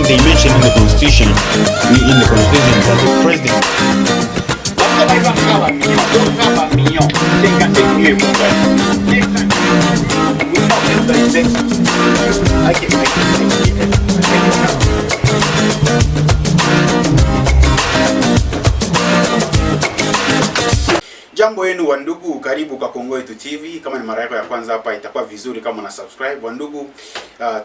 they mentioned in the constitution that the president. Jambo yenu wandugu, karibu kwa Kongo Yetu TV. Kama ni mara yako ya kwanza hapa, itakuwa vizuri kama una subscribe wandugu.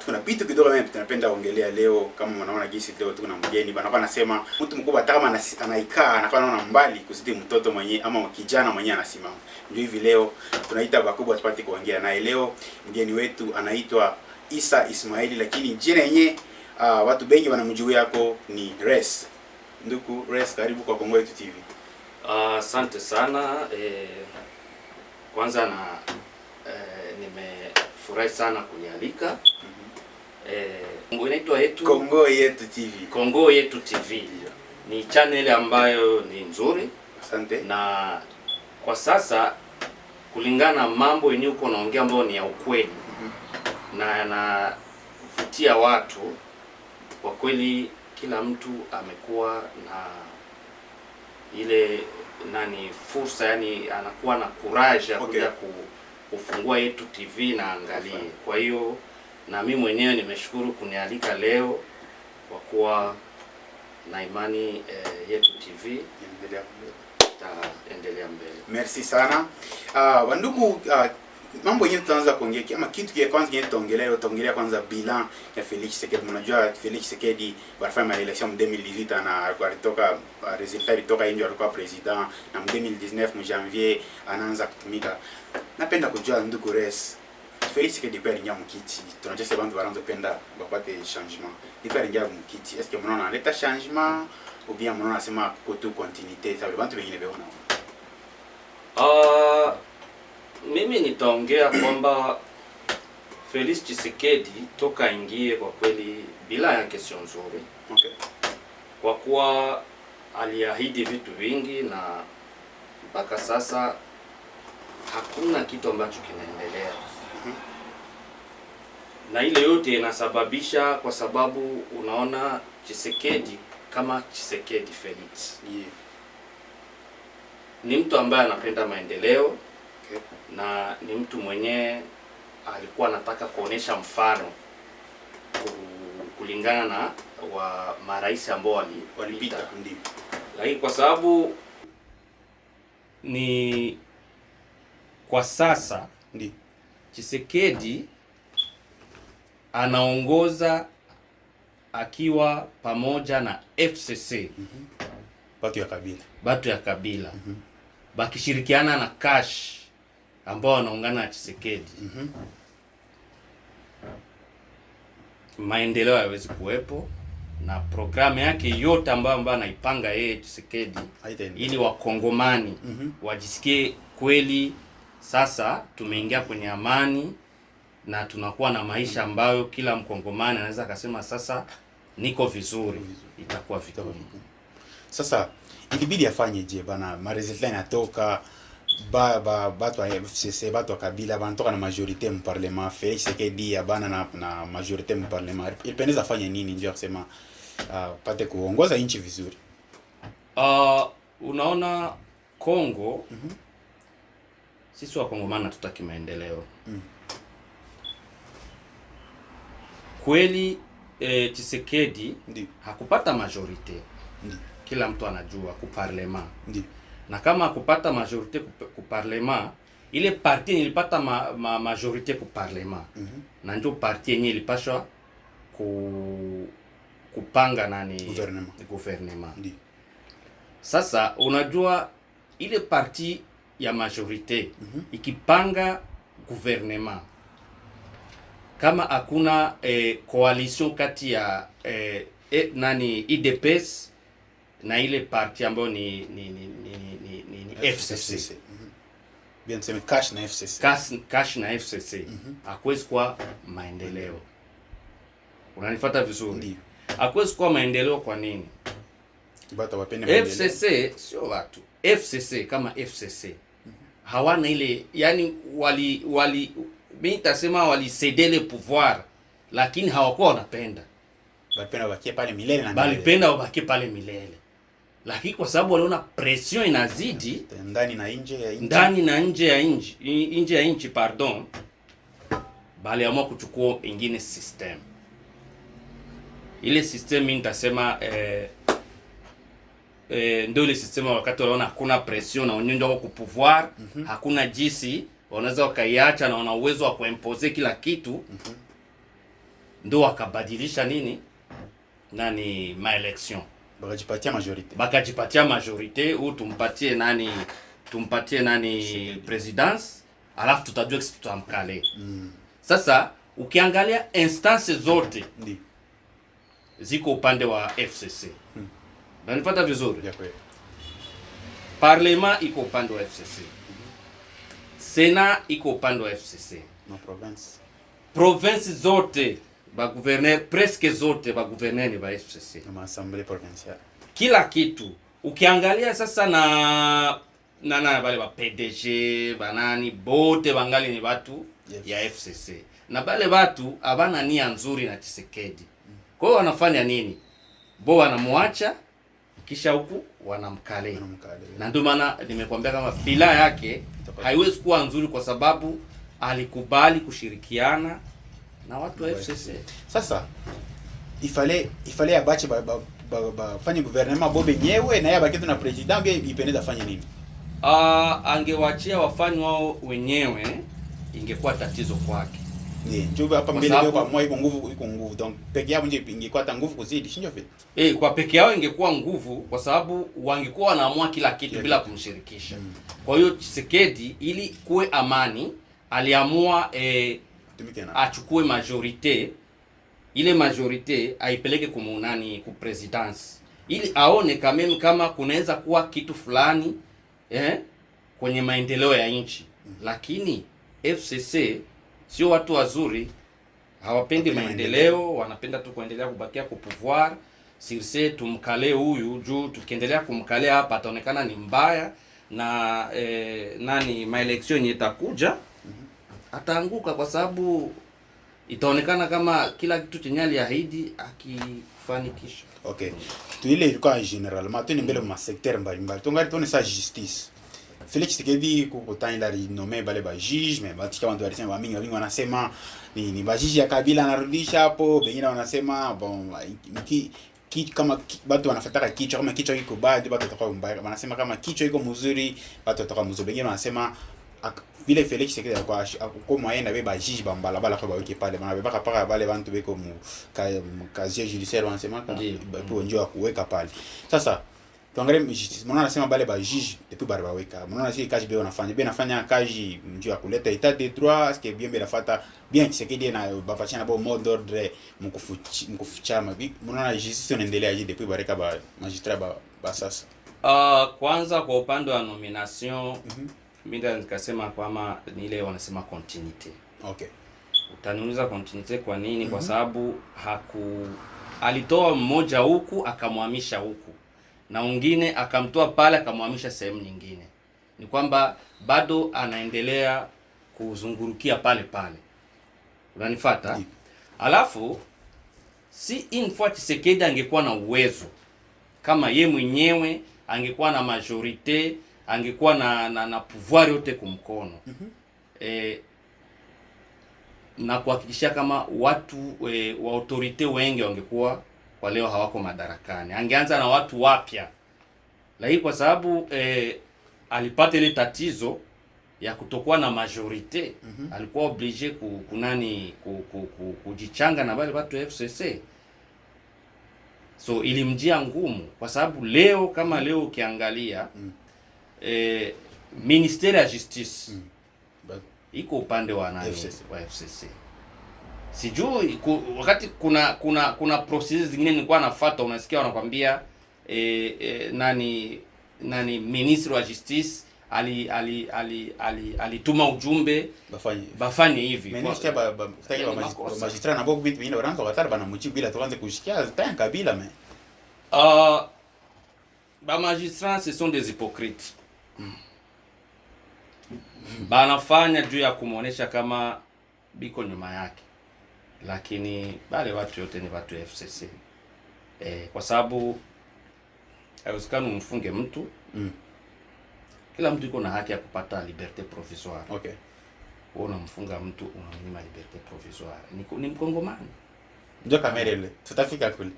Tuna vitu kidogo mimi tunapenda kuongelea leo. Kama unaona jinsi leo tuko na mgeni bana, kwa nasema mtu mkubwa hata kama anaikaa anakuwa anaona mbali kuzidi mtoto mwenye ama kijana mwenye anasimama. Ndio hivi leo tunaita bakubwa tupate kuongea naye. Leo mgeni wetu anaitwa Issa Ismaili, lakini jina yenyewe watu wengi wanamjua yako ni Res. Ndugu Res, karibu kwa Kongo Yetu TV. Asante sana. Kwanza nimefurahi sana kunialika. Inaitwa yetu Kongo Yetu TV. Kongo Yetu TV ni channel ambayo ni nzuri. Asante. Na kwa sasa kulingana mambo yenyewe uko naongea ambayo ni ya ukweli na yanavutia watu kwa kweli. Kila mtu amekuwa na ile fursa, yani anakuwa na courage ya kuja kufungua Yetu TV na angalie. Kwa hiyo na mimi mwenyewe nimeshukuru kunialika leo kwa kuwa na imani Yetu TV endelea mbele. Merci sana. Wandugu, mambo yenyewe tutaanza kuongea ama kitu kia kwanza yenyewe tutaongelea kwanza bilan ya Felix Tshisekedi. Mnajua Felix Tshisekedi walifanya election 2018 na alitoka resultat ilitoka ndio alikuwa president, na 2019 mu janvier anaanza kutumika. Napenda kujua ndugu Res, Felix Tshisekedi pia aliingia mkiti. Tunajua sasa bantu wanaanza penda wapate changement. Ni pia aliingia mkiti. Est-ce que mnaona analeta changement ou bien mnaona sema kotu continuité? Sababu bantu wengine beona. Mimi nitaongea kwamba Felix Tshisekedi toka ingie kwa kweli bila ya kesho nzuri. Okay. Kwa kuwa aliahidi vitu vingi na mpaka sasa hakuna kitu ambacho kinaendelea. Na ile yote inasababisha kwa sababu unaona Tshisekedi kama Tshisekedi Felix. Ni mtu ambaye anapenda maendeleo. Na ni mtu mwenye alikuwa anataka kuonesha mfano kulingana na wa marais ambao walipita. Ndio. Lakini kwa sababu ni kwa sasa ndio Tshisekedi anaongoza akiwa pamoja na FCC, Batu ya Kabila. Bakishirikiana na Kash ambao wanaungana na Tshisekedi. Maendeleo hayawezi kuwepo, na programu yake yote ambayo anaipanga yeye Tshisekedi ili wakongomani wajisikie kweli sasa tumeingia kwenye amani na tunakuwa na maisha ambayo kila mkongomani anaweza akasema sasa niko vizuri, itakuwa vigumu. Sasa ilibidi afanye je bana, maresultat yanatoka batu wa FCC, batu wa Kabila banatoka na majorite mu parlement. Felix Tshisekedi abana na majorite mu parlement. Ilipendeza afanye nini ndio kusema pate kuongoza nchi vizuri? Unaona Kongo, sisi wa Kongomani hatutaki maendeleo. Kweli Tshisekedi hakupata majorite. Kila mtu anajua ku parlement. Na kama kupata majorite ku parlement, ile parti ilipata majorite ku parlement. Na ndio parti yenyewe ilipashwa kupanga gouvernement. Sasa unajua ile parti ya majorite ikipanga gouvernement, kama hakuna coalition kati ya IDPS na ile parti ambayo ni FCC. Bien sema Kash na FCC. Kash na FCC. Hakuwezi kuwa maendeleo. Unanifuata vizuri? Ndio. Hakuwezi kuwa maendeleo kwa nini? Batu wapende maendeleo. FCC sio watu. FCC kama FCC. Hawana ile, yani mimi nitasema walisedele pouvoir, lakini hawakuwa wanapenda. balipenda wabakie pale milele na balipenda wabakie pale milele, lakini kwa sababu waliona pression inazidi ndani na nje ya nchi, ndani na nje ya nchi pardon, baliamua kuchukua ingine system. Ile system mimi nitasema ndio ile system wakati waliona hakuna pression na wenyewe ndio ku pouvoir, hakuna jinsi wanaweza wakaiacha na wana uwezo wa kuimpose kila kitu, ndio wakabadilisha nini election, bakajipatia majorite ou tumpatie nani presidence, alafu tutajua kisi tutamkale. Sasa ukiangalia instance zote ziko upande wa FCC. Unanipata vizuri? Parlement iko upande wa FCC. Senat iko upande wa FCC. Province zote ba gouverneur presque zote ba gouverneur ni ba FCC. Na assemblée provinciale. Kila kitu. Ukiangalia sasa na wale ba PDG, banani bote bangali ni watu ya FCC. Na bale watu abana nia nzuri na Tshisekedi. Kwa hiyo wanafanya nini? Bo wanamwacha kisha huku wanamkale. Na ndio maana nimekwambia kama bila yake haiwezi kuwa nzuri, kwa sababu alikubali kushirikiana na watu wa FCC. Sasa ifale abache fanye gouvernement bobe nyewe na yabaki tu na president bia ipendeza fanye nini? Angewachia wafanye wao wenyewe, ingekuwa tatizo kwake. Njoo hapa mbele kwa moyo iko nguvu. Donc peke yao nje ingekuwa hata nguvu kuzidi, si ndio vile? Kwa peke yao ingekuwa nguvu, kwa sababu wangekuwa wanaamua kila kitu bila kumshirikisha. Kwa hiyo Tshisekedi ili kuwe amani aliamua achukue majorite, ile majorite aipeleke ku presidence, ili aone kama kunaweza kuwa kitu fulani kwenye maendeleo ya nchi. Lakini FCC sio watu wazuri, hawapendi maendeleo, wanapenda tu kuendelea kubakia ku pouvoir. Sirse tumkale huyu juu, tukiendelea kumkale hapa ataonekana ni mbaya, na maelection itakuja ataanguka, kwa sababu itaonekana kama kila kitu chenye aliahidi akifanikisha. Okay. Tuile ilikuwa generalement tu ni mbele ma secteur mbalimbali. Tungari tone sa justice. Félix Tshisekedi kukutana ila rinome bale ba juge, mais batika watu walisema mingi wanasema ni ba juge ya Kabila anarudisha hapo, wengine wanasema bon kama watu wanafuataka kichwa, kama kichwa kiko bad watu watakuwa mbaya, wanasema kama kichwa iko mzuri watu watakuwa mzuri, wengine wanasema vile Félix Tshisekedi kwa moyenne beba juge bambala bala kwa wiki pale bana beba paka bale bantu beko mu casier judiciaire wanasema kwa njoo kuweka pale. Sasa tuangalie justice, mbona anasema bale ba juge depuis bale baweka, mbona si kazi beo nafanya kazi njoo kuleta état de droit, est-ce que bien belafuata bien Tshisekedi na bapachana bo mot d'ordre mkufuchama bi, mbona justice inaendelea je depuis bareka ba magistrat ba sasa? Kwanza kwa upande wa nomination mimi nikasema kwamba ni ile wanasema continuity. Okay. Utaniuliza continuity kwa nini? Kwa sababu alitoa mmoja huku akamhamisha huku, na mwingine akamtoa pale akamhamisha sehemu nyingine. Ni kwamba bado anaendelea kuzungurukia pale pale. Unanifuata? Alafu si une fois Tshisekedi angekuwa na uwezo kama ye mwenyewe, angekuwa na majorite, angekuwa na pouvoir yote kumkono. Na kuhakikisha kama watu wa autorite wengi wangekuwa kwa leo hawako madarakani. Angeanza na watu wapya. Lakini kwa sababu alipata ile tatizo ya kutokuwa na majorite, alikuwa obligé kujichanga na wale watu FCC. So ilimjia ngumu, kwa sababu leo kama leo ukiangalia ministeri ya justice iko upande wa nani? Wa FCC. Sijui wakati kuna processes zingine nilikuwa nafuata, unasikia wanakuambia nani ministry wa justice alituma ujumbe bafanye hivi. Ministre magistrat na boku bintu wanaanza watara bana muchi bila tuanze kushikia tayari Kabila mais ba magistrats ce sont des hypocrites. Banafanya juu ya kumuonesha kama biko nyuma yake, lakini bale watu yote ni watu FCC. Kwa sababu haiwezekani umfunge mtu. Kila mtu iko na haki ya kupata liberté provisoire. Okay. Wewe unamfunga mtu, unamnyima liberté provisoire. Ni Mkongomani. Ndio kamera ile. Tutafika kule.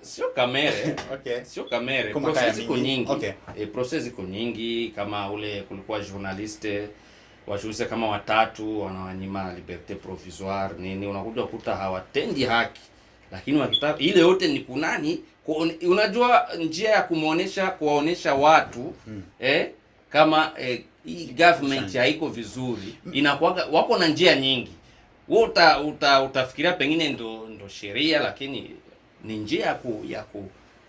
Sio kamera. Okay. Sio kamera. Process ziko nyingi. Okay. Process ziko nyingi, kama ule kulikuwa journaliste wajuze kama watatu wanawanyima liberté provisoire nini, unakuja kukuta hawatendi haki, lakini wakitaka ile yote ni kunani, unajua njia ya kuwaonesha watu kama hii government haiko vizuri, inakuwa wako na njia nyingi. Wewe utafikiria pengine ndo sheria, lakini ni njia ya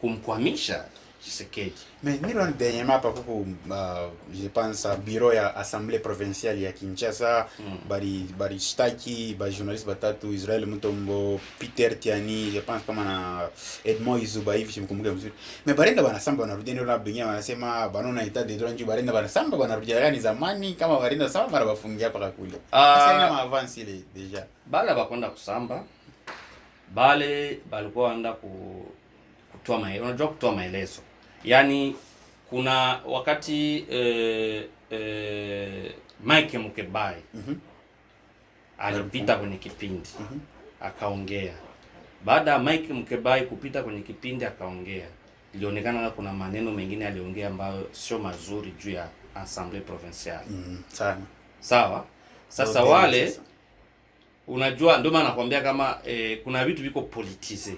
kumkwamisha Tshisekedi. Mais niloni dernièrement hapa kuko je pense bureau ya assemblée provinciale ya Kinshasa, bari shtaki ba journaliste batatu, Israel Mutombo, Peter Tiani, je pense kama na Edmond Izuba hivi simkumbuke vizuri. Mais barenda banasamba wanarudia, ndio na bengine wanasema banona etat de droit, barenda banasamba wanarudia gani zamani, kama barenda samba mara bafungia paka kule. Sasa ina ma avance ile deja. Bale bakwenda kusamba. Bale balikuwa wanaenda kutoa maelezo. Unajua kutoa maelezo. Yaani kuna wakati Mike Mukebai alipita kwenye kipindi akaongea. Baada ya Mike Mukebai kupita kwenye kipindi akaongea, ilionekana kuna maneno mengine aliongea ambayo sio mazuri juu ya Assemblée Provinciale. Sana. Sawa? Sasa wale unajua ndio maana nakwambia kama kuna vitu viko politize.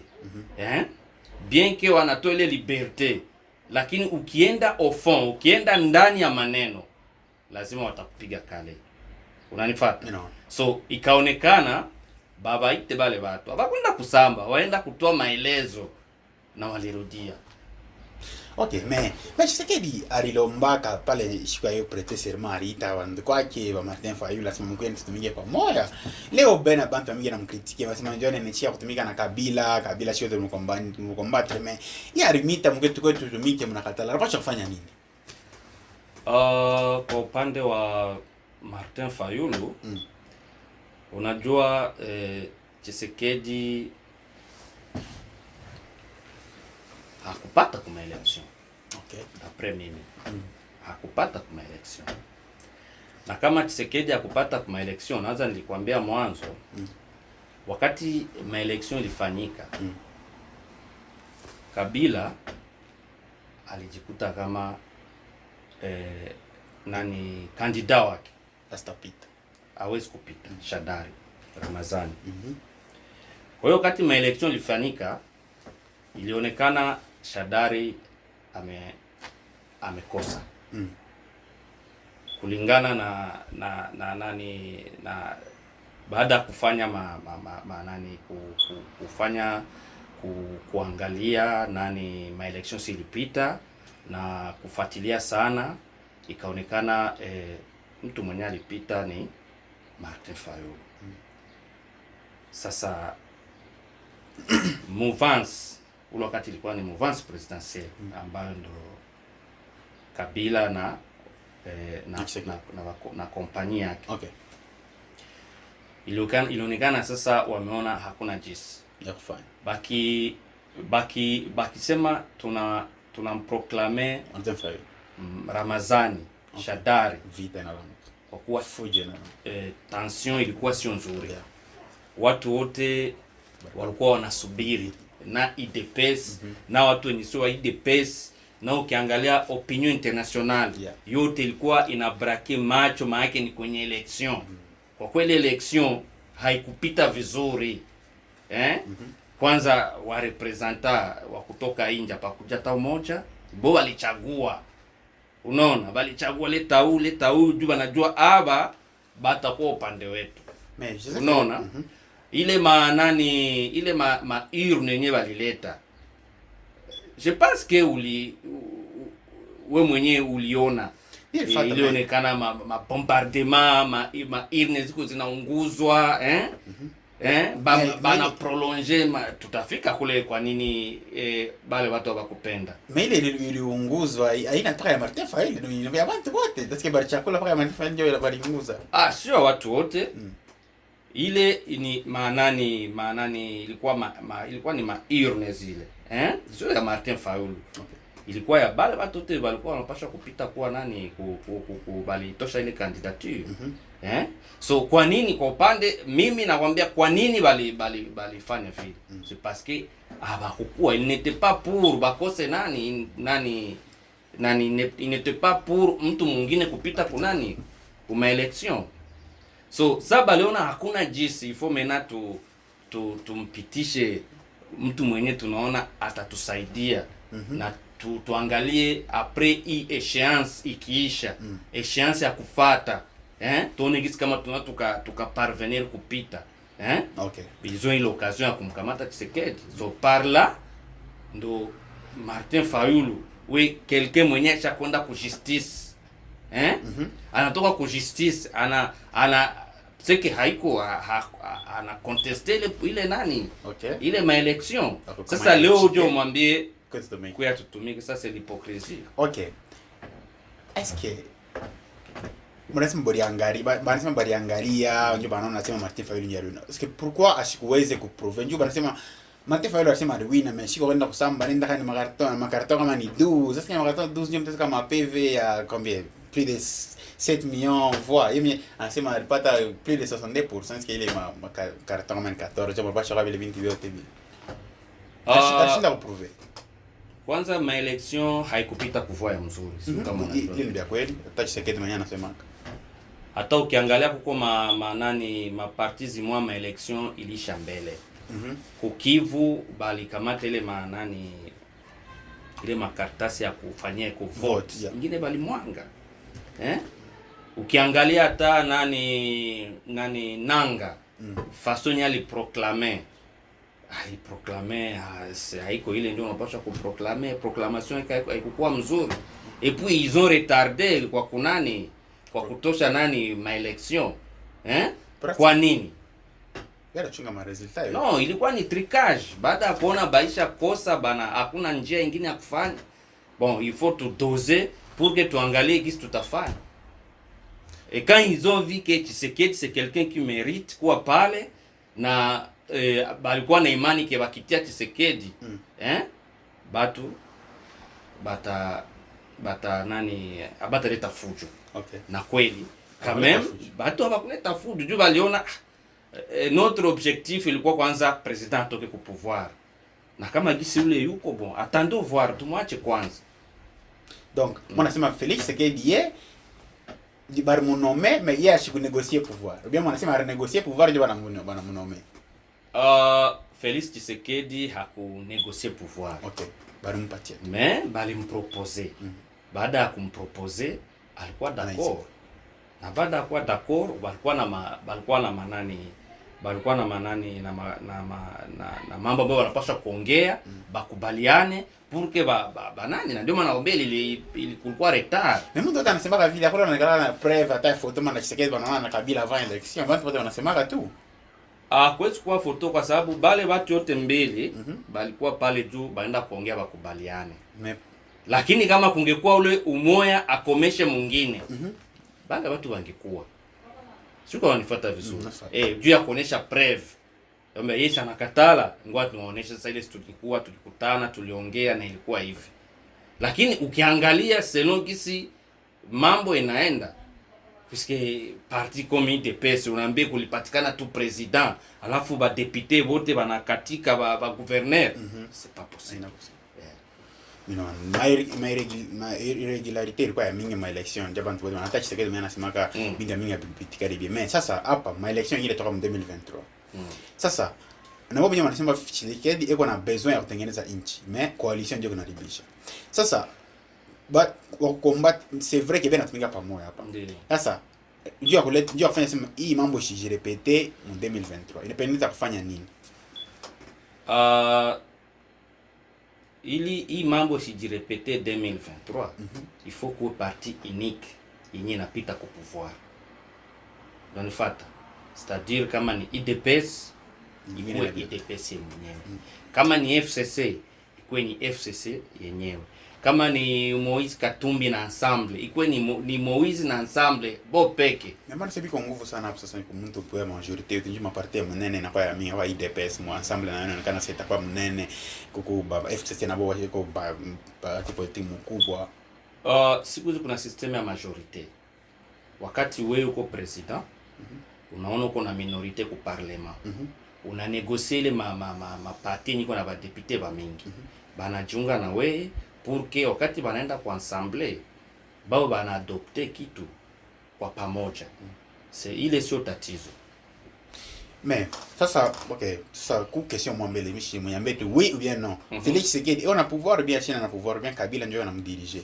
Bien que wanatoa ile liberté, lakini ukienda au fond, ukienda ndani ya maneno, lazima watakupiga kale. Unanifuata? No. So ikaonekana baba ite bale watu abakwenda kusamba, waenda kutoa maelezo na walirudia. Okay, mais Tshisekedi alilombaka pale shika hiyo prêter serment aliita wandu kwake wa Martin Fayulu, lazima mkwenda tutumike pamoja. Leo bena bantu mingi namkritike, wasema ndio ananiachia kutumika na Kabila sio ndio mkombatre, mais ya rimita mkwetu kwetu tutumike, mnakatala. Anapaswa kufanya nini? Kwa upande wa Martin Fayulu, unajua Tshisekedi hakupata kuma election. Okay. Après mimi. Hakupata kuma election. Na kama Tshisekedi hakupata kuma election, naanza nilikwambia mwanzo, wakati ma election ilifanyika, Kabila alijikuta kama kandida wake astapita. Hawezi kupita, Shadari Ramazani. Kwa hiyo wakati ma election ilifanyika, ilionekana Shadari amekosa. Kulingana na baada ya kufanya kuangalia ma elections ilipita na kufuatilia sana, ikaonekana mtu mwenye alipita ni Martin Fayulu. Sasa mouvance ule wakati ilikuwa ni mouvance presidentielle ambayo ndo Kabila na kompania yake. Okay. Ilionekana sasa wameona hakuna jinsi ya kufanya. Bakisema tunamproklame Martin Fayulu. Ramazani, okay. Shadari vita na kwa kuwa fuje na tension ilikuwa sio nzuri. Watu wote walikuwa wanasubiri na IDPS na watu wenye sio IDPS, na ukiangalia opinion international yote ilikuwa inabrake macho, maana ni kwenye election. Kwa kweli election haikupita vizuri. Kwanza wa representa wa kutoka India pakuja ta umoja, bo walichagua. Unaona, walichagua leta huyu juu wanajua aba batakuwa upande wetu. Unaona? Ile ile urne yenyewe walileta. Je pense que we mwenyewe uliona ilionekana ma bombardement, ma urne ziko zinaunguzwa, bana prolonger, tutafika kule kwa nini bale watu hawakupenda. Mais ile iliunguzwa haina mpaka ya Martin Fayulu, ni ya watu wote. Parce que bali chakula mpaka ya Martin Fayulu ndio baliunguza. Sio watu wote. ile ni maanani ilikuwa ni maurne zile sio ya Martin Fayulu. Okay. Ilikuwa ya bale watu wote walikuwa wanapaswa kupita kuwa nani bali tosha ile candidature. So kwa nini kwa upande mimi nakwambia kwa nini balifanya vile? C'est parce que abakuwa il n'était pas pour bakose nani il n'était pas pour mtu mwingine kupita kunani kuma election. So ça baliona hakuna jinsi, il faut maintenant tumpitishe mtu mwenye tunaona atatusaidia na tuangalie après hii échéance ikiisha, échéance ya kufata tuone gisi kama tuka parvenir kupita Okay. Ils ont eu l'occasion ya kumkamata Tshisekedi. So par là ndo Martin Fayulu we quelqu'un mwenye achakwenda ku justice anatoka ku justice ana seke haiko ana contester ile nani ile ma election. Sasa leo uje mwambie kwa tutumike, sasa c'est l'hypocrisie. Okay. Est-ce que mnasema baliangalia ndio banaona nasema Martin Fayulu ndio aliwina. Est-ce que pourquoi ashikuweze kuprouver? Ndio banasema Martin Fayulu alisema aliwina, mais shiko kwenda kusamba nenda kani makarton kama ni 12. Sasa kama makarton 12 ndio mtaka kama PV ya combien? Plus de 7 millions voix. Yeye anasema alipata plus de 62%, c'est qu'il est makarton kama 14, jamaa basha kwa vile vingi vyote hivi. Ashinda kuprouver. Kwanza maelection haikupita kuvua mzuri, sio kama unajua. Ile ndio kweli. Hata Tshisekedi mwenyewe anasema. Hata ukiangalia kuko ma parties mwa ma election ilisha mbele. Kukivu bali kamata ile ile makartasi ya kufanyia ko vote. Ingine bali mwanga. Ukiangalia hata Nanga façon aliproclamer haiko ile ndio unapaswa kuproclamer, proclamation haikuwa mzuri. Et puis ils ont retardé kwa kutosha ma election kwa nini? Yala chunga ma resultat yo. No, ilikuwa ni tricage. Baada ya kuona baisha kosa bana, hakuna njia nyingine ya kufanya. Bon, il faut tout doser pour que tuangalie gisi tutafanya. Et quand ils ont vu que Tshisekedi c'est quelqu'un qui mérite kuwa pale na balikuwa na imani ke bakitia Tshisekedi batu bata leta fujo. Okay. Na kweli quand même batu abakuleta fujo juu baliona notre objectif ilikuwa kwanza president atoke ku pouvoir. Na kama gisi ule yuko bon, attendons voir, tumwache kwanza. Donc, on nasema Félix Tshisekedi ye di bar mu nommer mais ye ashi ku négocier pouvoir. Ou bien on nasema renégocier pouvoir ndio bana mu nommer. Félix Tshisekedi haku négocier pouvoir. Okay. Bali mpatie. Mais bali mproposer. Baada ya kumproposer alikuwa d'accord. Na baada ya kuwa d'accord balikuwa na mambo ambayo wanapaswa kuongea, bakubaliane pour que banani na ndio maana ombeli ilikuwa retard. Mais mtu yote anasema vile hapo anaangalia na preuve hata photo maana Tshisekedi banaona na Kabila avant election. Watu wote wanasema tu. Kwezi kwa foto kwa sababu bale watu yote mbili balikuwa pale juu baenda kuongea bakubaliane. Lakini kama kungekuwa ule umoya akomeshe mwingine, bale watu wangekuwa. Sio kwa wanifuata vizuri. Juu ya kuonesha preuve. Yomba Yesu anakatala, ngoja tunaonesha sasa ile tulikutana, tuliongea na ilikuwa hivi. Lakini ukiangalia selon gisi mambo inaenda, puisque parti comme UDPS unaambia kulipatikana tu president, alafu ba député wote banakatika ba gouverneur, c'est pas possible. Ma irregularité ilikuwa ya mingi ma election japo ndio hata Tshisekedi mwenyewe anasemaka mingi bipitika hivi. Mais sasa hapa ma election ile toka 2023. Sasa na wao wenyewe wanasema Tshisekedi iko na besoin ya kutengeneza nchi, mais coalition ndio kunaribisha. Sasa wa combat c'est vrai que bien anatumika pamoja hapa. Sasa ndio kufanya sema hii mambo isijirepete mu 2023. Inapendeza kufanya nini? Ili hii mambo isijirepete 2023, il faut que parti unique yenye inapita kwa pouvoir. Unanifuata? C'est-à-dire kama ni UDPS ikuwe UDPS yenyewe. Kama ni FCC ikuwe ni FCC yenyewe. kama ni Moise Katumbi na ensemble ikuwe ni Moise na ensemble bo peke. Nyamani sebi kwa nguvu sana hapo sasa ni mtu kwa majority yote njuma parti mnene na kwa ya mingi wa IDPS mu ensemble na inaonekana sasa itakuwa mnene kuku baba FCC na bo wako ba tipo timu kubwa. Siku hizi kuna system ya majorite. Wakati wewe uko president, unaona uko na minorite ku parlement. Una négocier ile ma parti niko na ba député ba mingi. Banajiunga na wewe pour que wakati banaenda kwa ensemble bao bana adopter kitu kwa pamoja. C'est ile sio tatizo. Mais sasa okay, sasa ku question mwambele mishi mwambie tu oui ou bien non. Félix Tshisekedi on a pouvoir bien china na pouvoir bien Kabila ndio anamdiriger.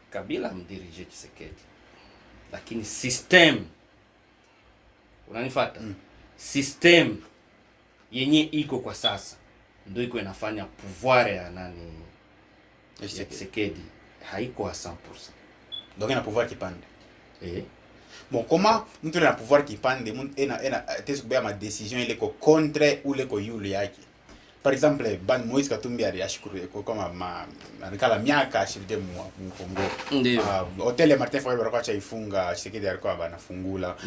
Kabila mdirige Tshisekedi. Lakini system unanifuata? System yenye iko kwa sasa ndio iko inafanya pouvoir ya nani ya Tshisekedi haiko à 100%. Donc ina pouvoir kipande. Bon, comment mtu ana pouvoir kipande mtu ena tesi kubaya ma décision ile ko contre ou le ko yule yake. Par exemple, ban Moise Katumbi alishukuru kama alikala miaka ashiride mu Kongo. Hotel Martin Fayulu alikuwa chaifunga, Tshisekedi alikuwa banafungula.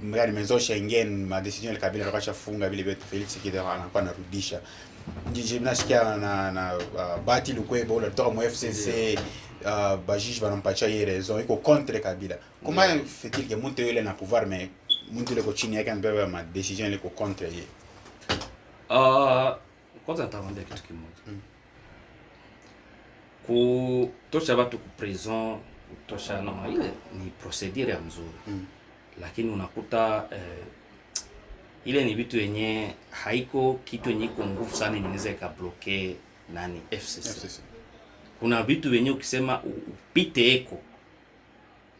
Ngani mezo Schengen ma decision ile Kabila alikuwa chafunga vile vitu Felix Tshisekedi anakuwa anarudisha. Njije mnasikia na Bati Lukwebo le tour mu FCC Bajij banampatia yeye raison iko contre Kabila. Comment fait-il que mtu yule na pouvoir mais mtu ile ko chini yake anabeba ma decision ile ko contre yeye? Kwanza nitawaambia kitu kimoja. Kutosha watu ku prison, kutosha no ile ni procedure ya mzuri. Lakini unakuta ile ni vitu yenye haiko kitu yenye iko nguvu sana inaweza ikabloke nani FCC. Kuna vitu wenye ukisema upite eko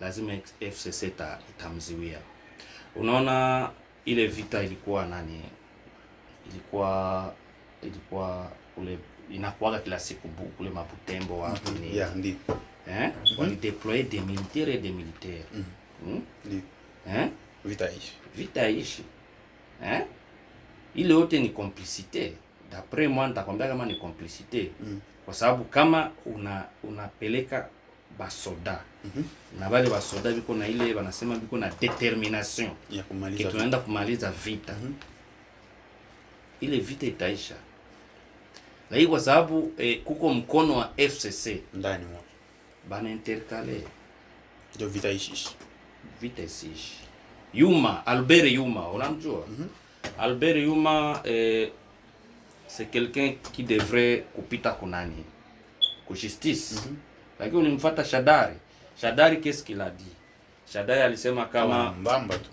lazima FCC itamziwia. Unaona ile vita ilikuwa nani? Ilikuwa kule inakuaga kila siku kule Mabutembo wapi ni. Yeah, ndi. Wali deployer des militaires et des militaires. Ndi. Vita ishi. Ile yote ni complicité. D'après moi nitakwambia kama ni complicité. Kwa sababu kama unapeleka basoda na wale basoda biko na ile wanasema biko na determination ya kumaliza tunaenda kumaliza vita. Ile vita itaisha. Lakini kwa sababu kuko mkono wa FCC ndani mwa bana intercale ndio vita ishi. Vita ishi. Albert Yuma, unamjua? Albert Yuma c'est quelqu'un qui devrait kupita kunani ku justice. Lakini unimfuata Shadari qu'est-ce qu'il a dit? Shadari alisema kama mbamba tu.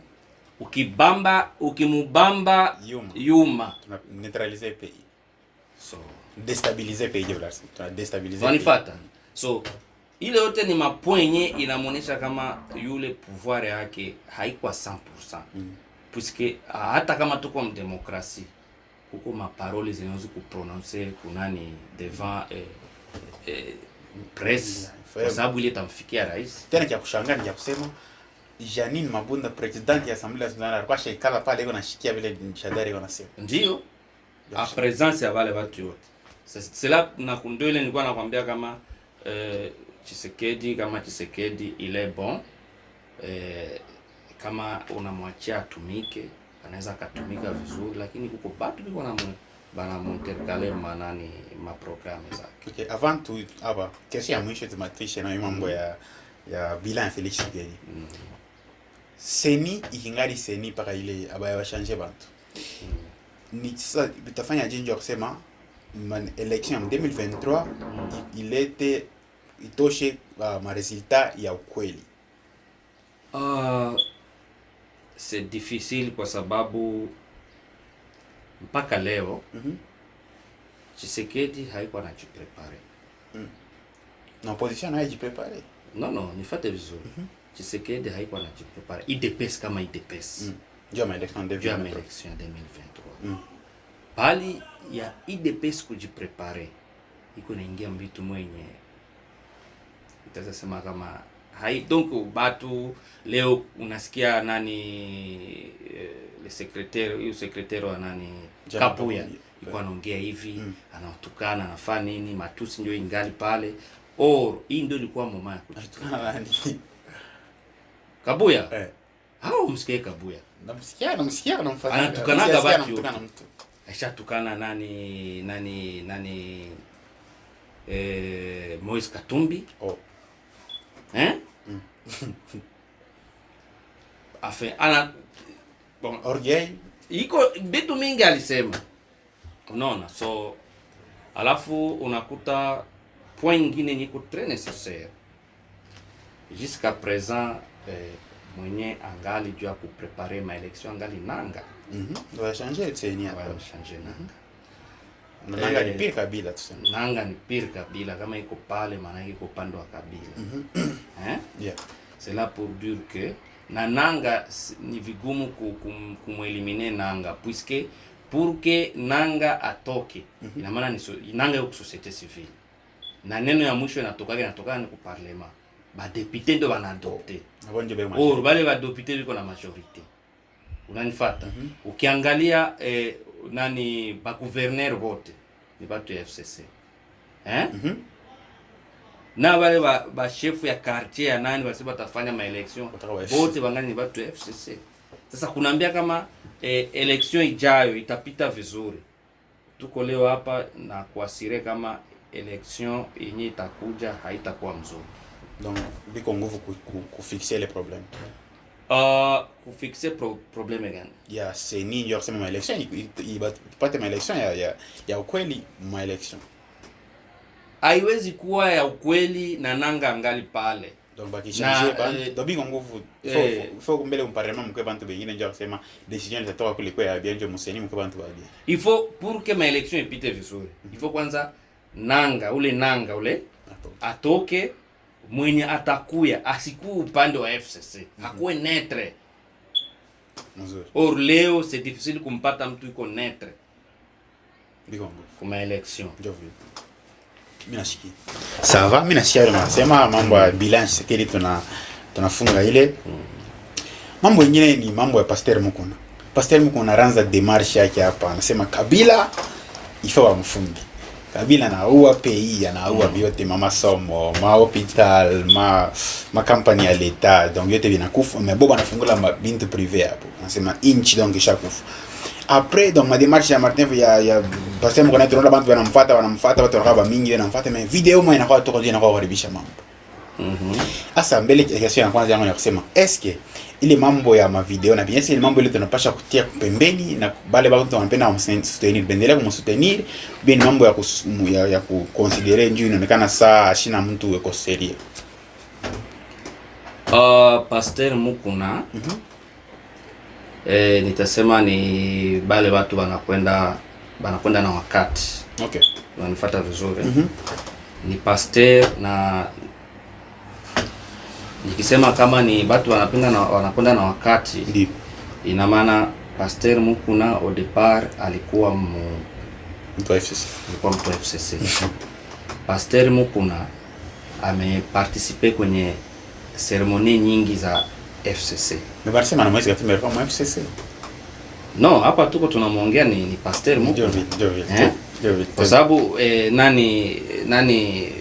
Ukimubamba Yuma tuna neutraliser pays. So déstabiliser pays de l'Arc. Tuna déstabiliser. Wanifata. So ile yote ni mapoinye inamuonesha kama yule pouvoir yake haikuwa 100%. Puisque hata kama tuko mdemokrasi huko maparole zinaweza kuprononcer kunani devant presse kwa sababu ile tamfikia rais. Tena kia kushangaa ni kusema Janine Mabunda president ya Assemblée nationale alikuwa shaikala pale iko nashikia vile Shadari wanasema. Ndio. A presence ya wale watu wote. C'est là na kundole nilikuwa nakwambia kama Tshisekedi il est bon. Kama unamwachia atumike anaweza akatumika vizuri, lakini kuko batu biko na bana intercaler manani ma programme zake. Okay, avant tout aba question ya mwisho tumatisha na mambo ya bilan Felix Tshisekedi. Seni ikingali seni paka ile abaya wa changer bantu. Ni sasa bitafanya jinjo kusema election en 2023 il était itoshe ma resultat ya ukweli. C'est difficile kwa sababu mpaka leo Tshisekedi haikuwa anajiprepare. Na opposition haijiprepare. Non, nifate vizuri. Tshisekedi haikuwa anajiprepare. IDPS kama IDPS. Ndio election 2023. Bali ya IDPS kujiprepare iko naingia mbitu mwenye itaweza sema kama donc batu leo unasikia nani le secrétaire wa nani Kapuya alikuwa anaongea hivi, anatukana, anafanya nini, matusi ndio ingali pale. Hii ndio ilikuwa mama ya kutukana. Kabuya. Hao msikie Kabuya. Namsikia anamfuatilia. Anatukanaga watu. Aishatukana nani Moise Katumbi. Orgueil. Iko vitu mingi alisema. Unaona? So alafu unakuta point nyingine niko très nécessaire. Jusqu'à présent mwenye angali juu ya kuprepare ma election angali nanga. Va changer tsenia. Va changer nanga. Nanga ni pire Kabila tuseme. Nanga ni pire Kabila kama iko pale maana iko upande wa Kabila. Yeah. C'est là pour dire que na nanga ni vigumu kumuelimine nanga puisque pour que nanga atoke ina maana ni nanga yuko société civile. Na neno ya mwisho inatoka ni ku parlement. Ba député ndo banadopte. Bale ba député biko na majorité. Unanifuata? Ukiangalia nani ba gouverneur wote ni watu ya FCC. Na wale ba chef ya quartier ya nani wasiba tafanya ma election wote bangani ni watu ya FCC. Sasa kunaambia kama election ijayo itapita vizuri. Tuko leo hapa na kuasire kama election yenye itakuja haitakuwa mzuri. Donc biko nguvu kufixer les problèmes. Kufixer problème gani? Ya seni ndio kusema election ipate ma election ya ukweli ma election. Haiwezi kuwa ya ukweli na nanga angali pale. Donc baki changer ban do biko nguvu faut mbele parlement mkwe bantu bengine ndio kusema decision itatoka kule kwa ya bien ndio museni mkwe bantu baadhi. Il faut pour que ma election ipite vizuri. Il faut kwanza nanga ule atoke mwenye atakuya asikuwe upande wa FCC. Hakuwe netre. Mzuri. Or leo c'est difficile kumpata mtu yuko netre. Biko nguvu. Kuma election. Ndio vile. Mimi nasikia. Sawa, mimi nasikia leo nasema mambo ya balance sekeli tunafunga ile. Mambo mengine ni mambo ya Pasteur Mukuna. Pasteur Mukuna anaanza démarche yake hapa. Anasema Kabila ifaa wamfunge. Kabila anaua pays, anaua vyote mama somo, ma hospital, ma compagnie ya l'État, donc yote vinakufa, mais bobo anafungula mabintu privé hapo. Anasema inchi donc ishakufa. Après donc ma démarche ya Martin ya Pasteur Mukuna tunaona bantu wanamfuata watu wanakaba mingi wanamfuata, mais video moja inakuwa toka nje inakuwa kuharibisha mambo. Asa mbele kesho ya kwanza yangu ya kusema eske ile mambo ya mavideo na bien ile mambo ile tunapasha kutia pembeni na bale watu wanapenda kumsutenir bendelea kumsutenir bien mambo ya kuconsidere ndio inaonekana saa shina mtu yuko serie. Pasteur Mukuna nitasema ni bale watu wanakwenda na wakati. Okay. Wanifuata vizuri. Ni pasteur na nikisema kama ni watu wanakwenda na wakati ndio ina maana Pasteur Mukuna au départ alikuwa mtu wa FCC. Pasteur Mukuna ameparticiper kwenye seremoni nyingi za FCC. Mebarsema na mwezi katimba kwa FCC. No, hapa tuko tunamwongea ni Pasteur Mukuna. Ndio. Kwa sababu nani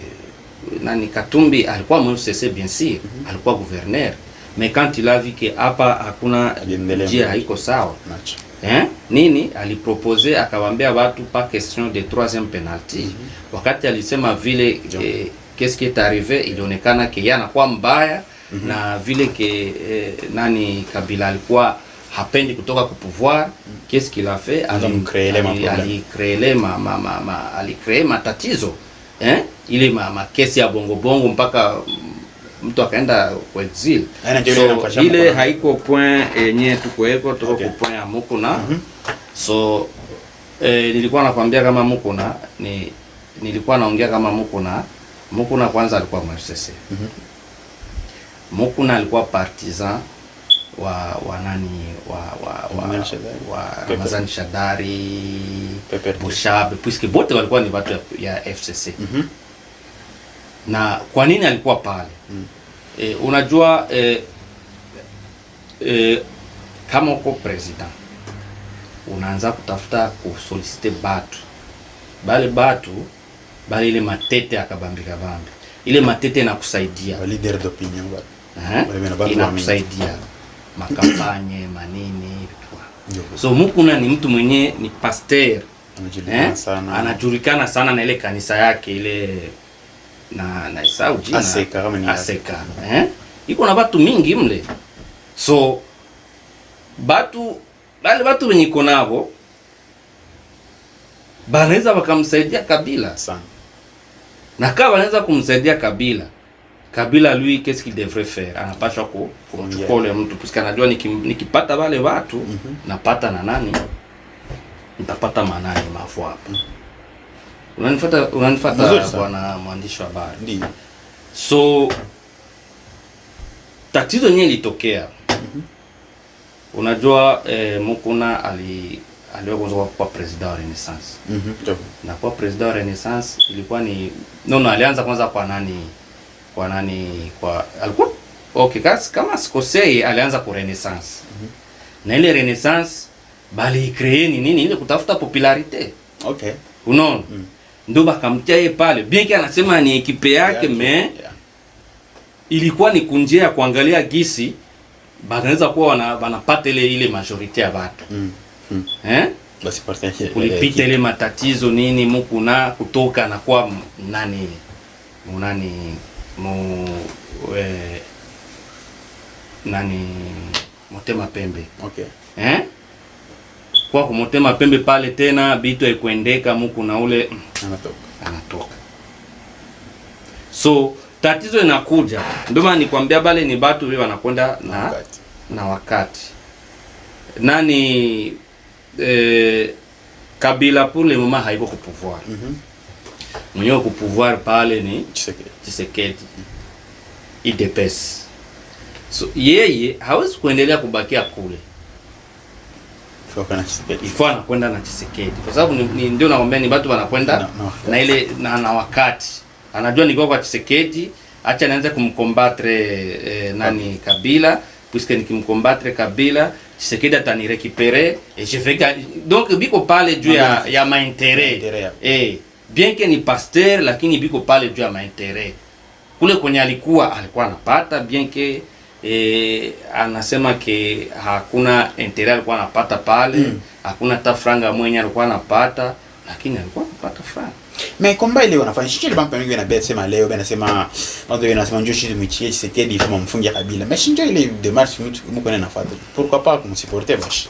Katumbi alikuwa MFCC bien sûr, alikuwa gouverneur, mais quand il a vu que hapa hakuna njia haiko sawa, nini alipropose akawaambia watu pas question de troisième penalty. Wakati alisema vile qu'est-ce qui est arrivé, ilionekana que yana kwa mbaya na vile que nani Kabila alikuwa hapendi kutoka ku pouvoir. Qu'est-ce qu'il a fait? Alicrée matatizo ile makesi ya bongo mpaka mtu akaenda kwa exil. So ile haiko point yenye tuko ku point ya Mukuna. So nilikuwa nakwambia kama Mukuna nilikuwa naongea kama Mukuna kwanza alikuwa MFCC. Mukuna alikuwa partisan wa nani wa Ramazani Shadari, Bushabe, puisque bote walikuwa ni watu ya FCC. Na kwa nini alikuwa pale? Unajua kama uko president unaanza kutafuta kusolicite batu bale ile matete akabambika bambi. Ile matete inakusaidia leader d'opinion inakusaidia makampanye manini vitu. So Mukuna ni mtu mwenye ni pasteur anajulikana sana na ile kanisa yake ile na Saudi Aseka iko na batu mingi mle. So batu wenye iko nabo banaweza wakamsaidia Kabila sana. Na kama wanaweza kumsaidia Kabila lui qu'est-ce qu'il devrait faire? Anapaswa kumchukua ule mtu puisque anajua nikipata wale watu napata na nani? Nitapata manani mafu hapa. Unanifuata bwana mwandishi wa habari. Ndio. So tatizo yenyewe ilitokea. Unajua Mukuna aliweza kuwa president wa Renaissance. Na kwa president wa Renaissance ilikuwa ni alianza kwanza kwa nani alikuwa okay kama sikosei alianza kwa Renaissance. Na ile Renaissance bali créer nini ile kutafuta popularité. Okay. Unaona? Ndio bakamtia yeye pale. Bien que anasema ni ekipe yake ilikuwa ni kunjia ya kuangalia gisi banaweza kuwa wanapata ile majority ya watu. Basi partage kulipita ile matatizo nini Mukuna kutoka na kwa nani Motema Pembe. Okay. Kwa Motema Pembe pale tena bitu haikuendeka Mukuna ule anatoka. So tatizo inakuja. Ndio maana nikwambia bale ni batu wao wanakwenda na wakati. Kabila pour le moment haiko ku pouvoir. Mwenye ku pouvoir pale ni Tshisekedi. IDPS. So yeye hawezi kuendelea kubakia kule. Ifo anakwenda na Tshisekedi. Kwa sababu ndio nakwambia ni watu wanakwenda na ile na wakati. Anajua niko kwa Tshisekedi, acha naanza kumcombattre Kabila, puisque nikimcombattre Kabila Tshisekedi atani récupérer et je vais donc biko pale juu ya maintérêt. Bien que ni pasteur lakini biko pale juu ya maintérêt. Kule kwenye alikuwa anapata bien que anasema ke hakuna intérêt alikuwa anapata pale, hakuna hata franga mwenye alikuwa anapata, lakini alikuwa anapata franga. Mais combat ile wanafanya shida bampa mingi na bet sema leo banasema watu wanasema njoo shida mchie Tshisekedi kama mfungia Kabila. Mais shinjo ile démarche mko nafuata. Pourquoi pas kumsupporter bashi?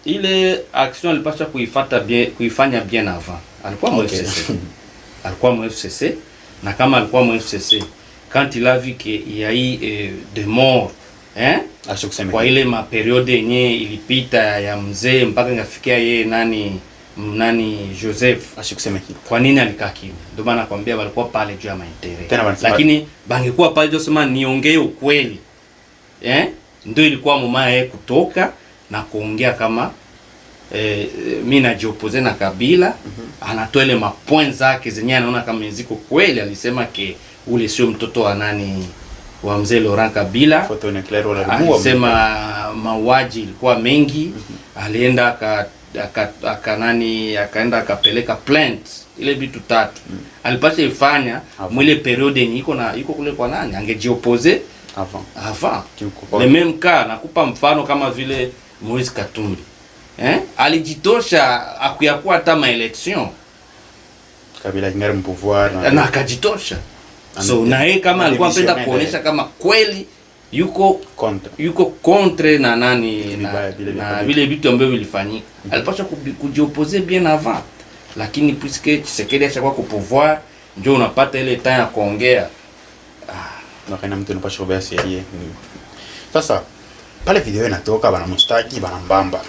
Ile action alipaswa kuifanya bien avant. Alikuwa mu FCC. Alikuwa mu FCC na kama alikuwa mu FCC quand il a vu qu'il y a eu des morts kwa ile ma periode yenye ilipita ya mzee mpaka ngafikia yeye nani Joseph asikusema kitu. Kwa nini alikaa kimya? Ndio maana nakwambia walikuwa pale juu ya maendeleo. Lakini bangekuwa pale ndio sema niongee ukweli. Ndio ilikuwa mama yeye kutoka na kuongea kama mimi najiopose na Kabila, anatoa ile mapoint zake zenye anaona kama ziko kweli. Alisema ke ule sio mtoto wa wa mzee Laurent Kabila. Alisema mauaji ilikuwa mengi. Alienda akaenda akapeleka plant ile vitu tatu. Alipasha ifanya mwile periode yenye iko kule kwa nani angejiopose avant. Le même cas nakupa mfano kama vile Moise Katumbi. Alijitosha akuyakuwa hata ma election. Kabila ingari mpouvoir na akajitosha. So na yeye kama alikuwa anapenda kuonesha kama kweli yuko contre na nani na vile vitu ambavyo vilifanyika. Alipaswa kujiopose bien avant. Lakini puisque Tshisekedi ashakuwa ku pouvoir ndio unapata ile time ya kuongea. Na kana mtu anapaswa kubaya sheria. Sasa pale video inatoka bana mustaki bana mbamba.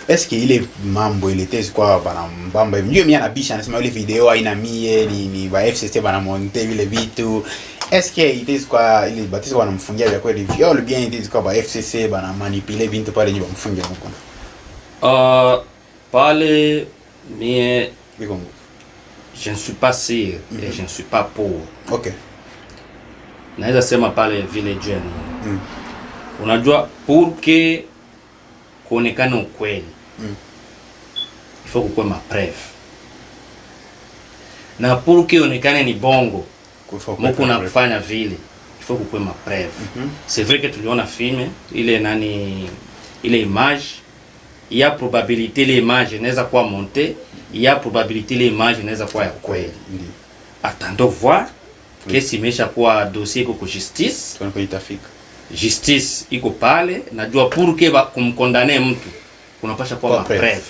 Est-ce que ile mambo ile tezi kwa bana mbamba hivi ndio mimi anabisha anasema ile video haina mie ni ba FCC bana monte vile vitu. Est-ce que ile tezi kwa ile batizo wanamfungia vya kweli viol bien ile tezi kwa ba FCC bana manipuler vitu pale ndio wamfungia huko. Pale mie je ne suis pas sûr et je ne suis pas pour. Okay. Naweza sema pale vile jeune. Unajua pour que kuonekana ukweli ifo kukwe mapreve, na pour que onekane ni bongo muko na kufanya vile ifo kukwe mapreve. C'est vrai que tuliona filme ile ile image, il y a probabilité l'image inaweza kuwa monter, il y a probabilité l'image inaweza kuwa ya kweli. Attendons voir kesi imesha kuwa dossier iko justice, tunapo itafika justice iko pale, najua pour que kumkondane mtu kunapasha kuwa mapreve.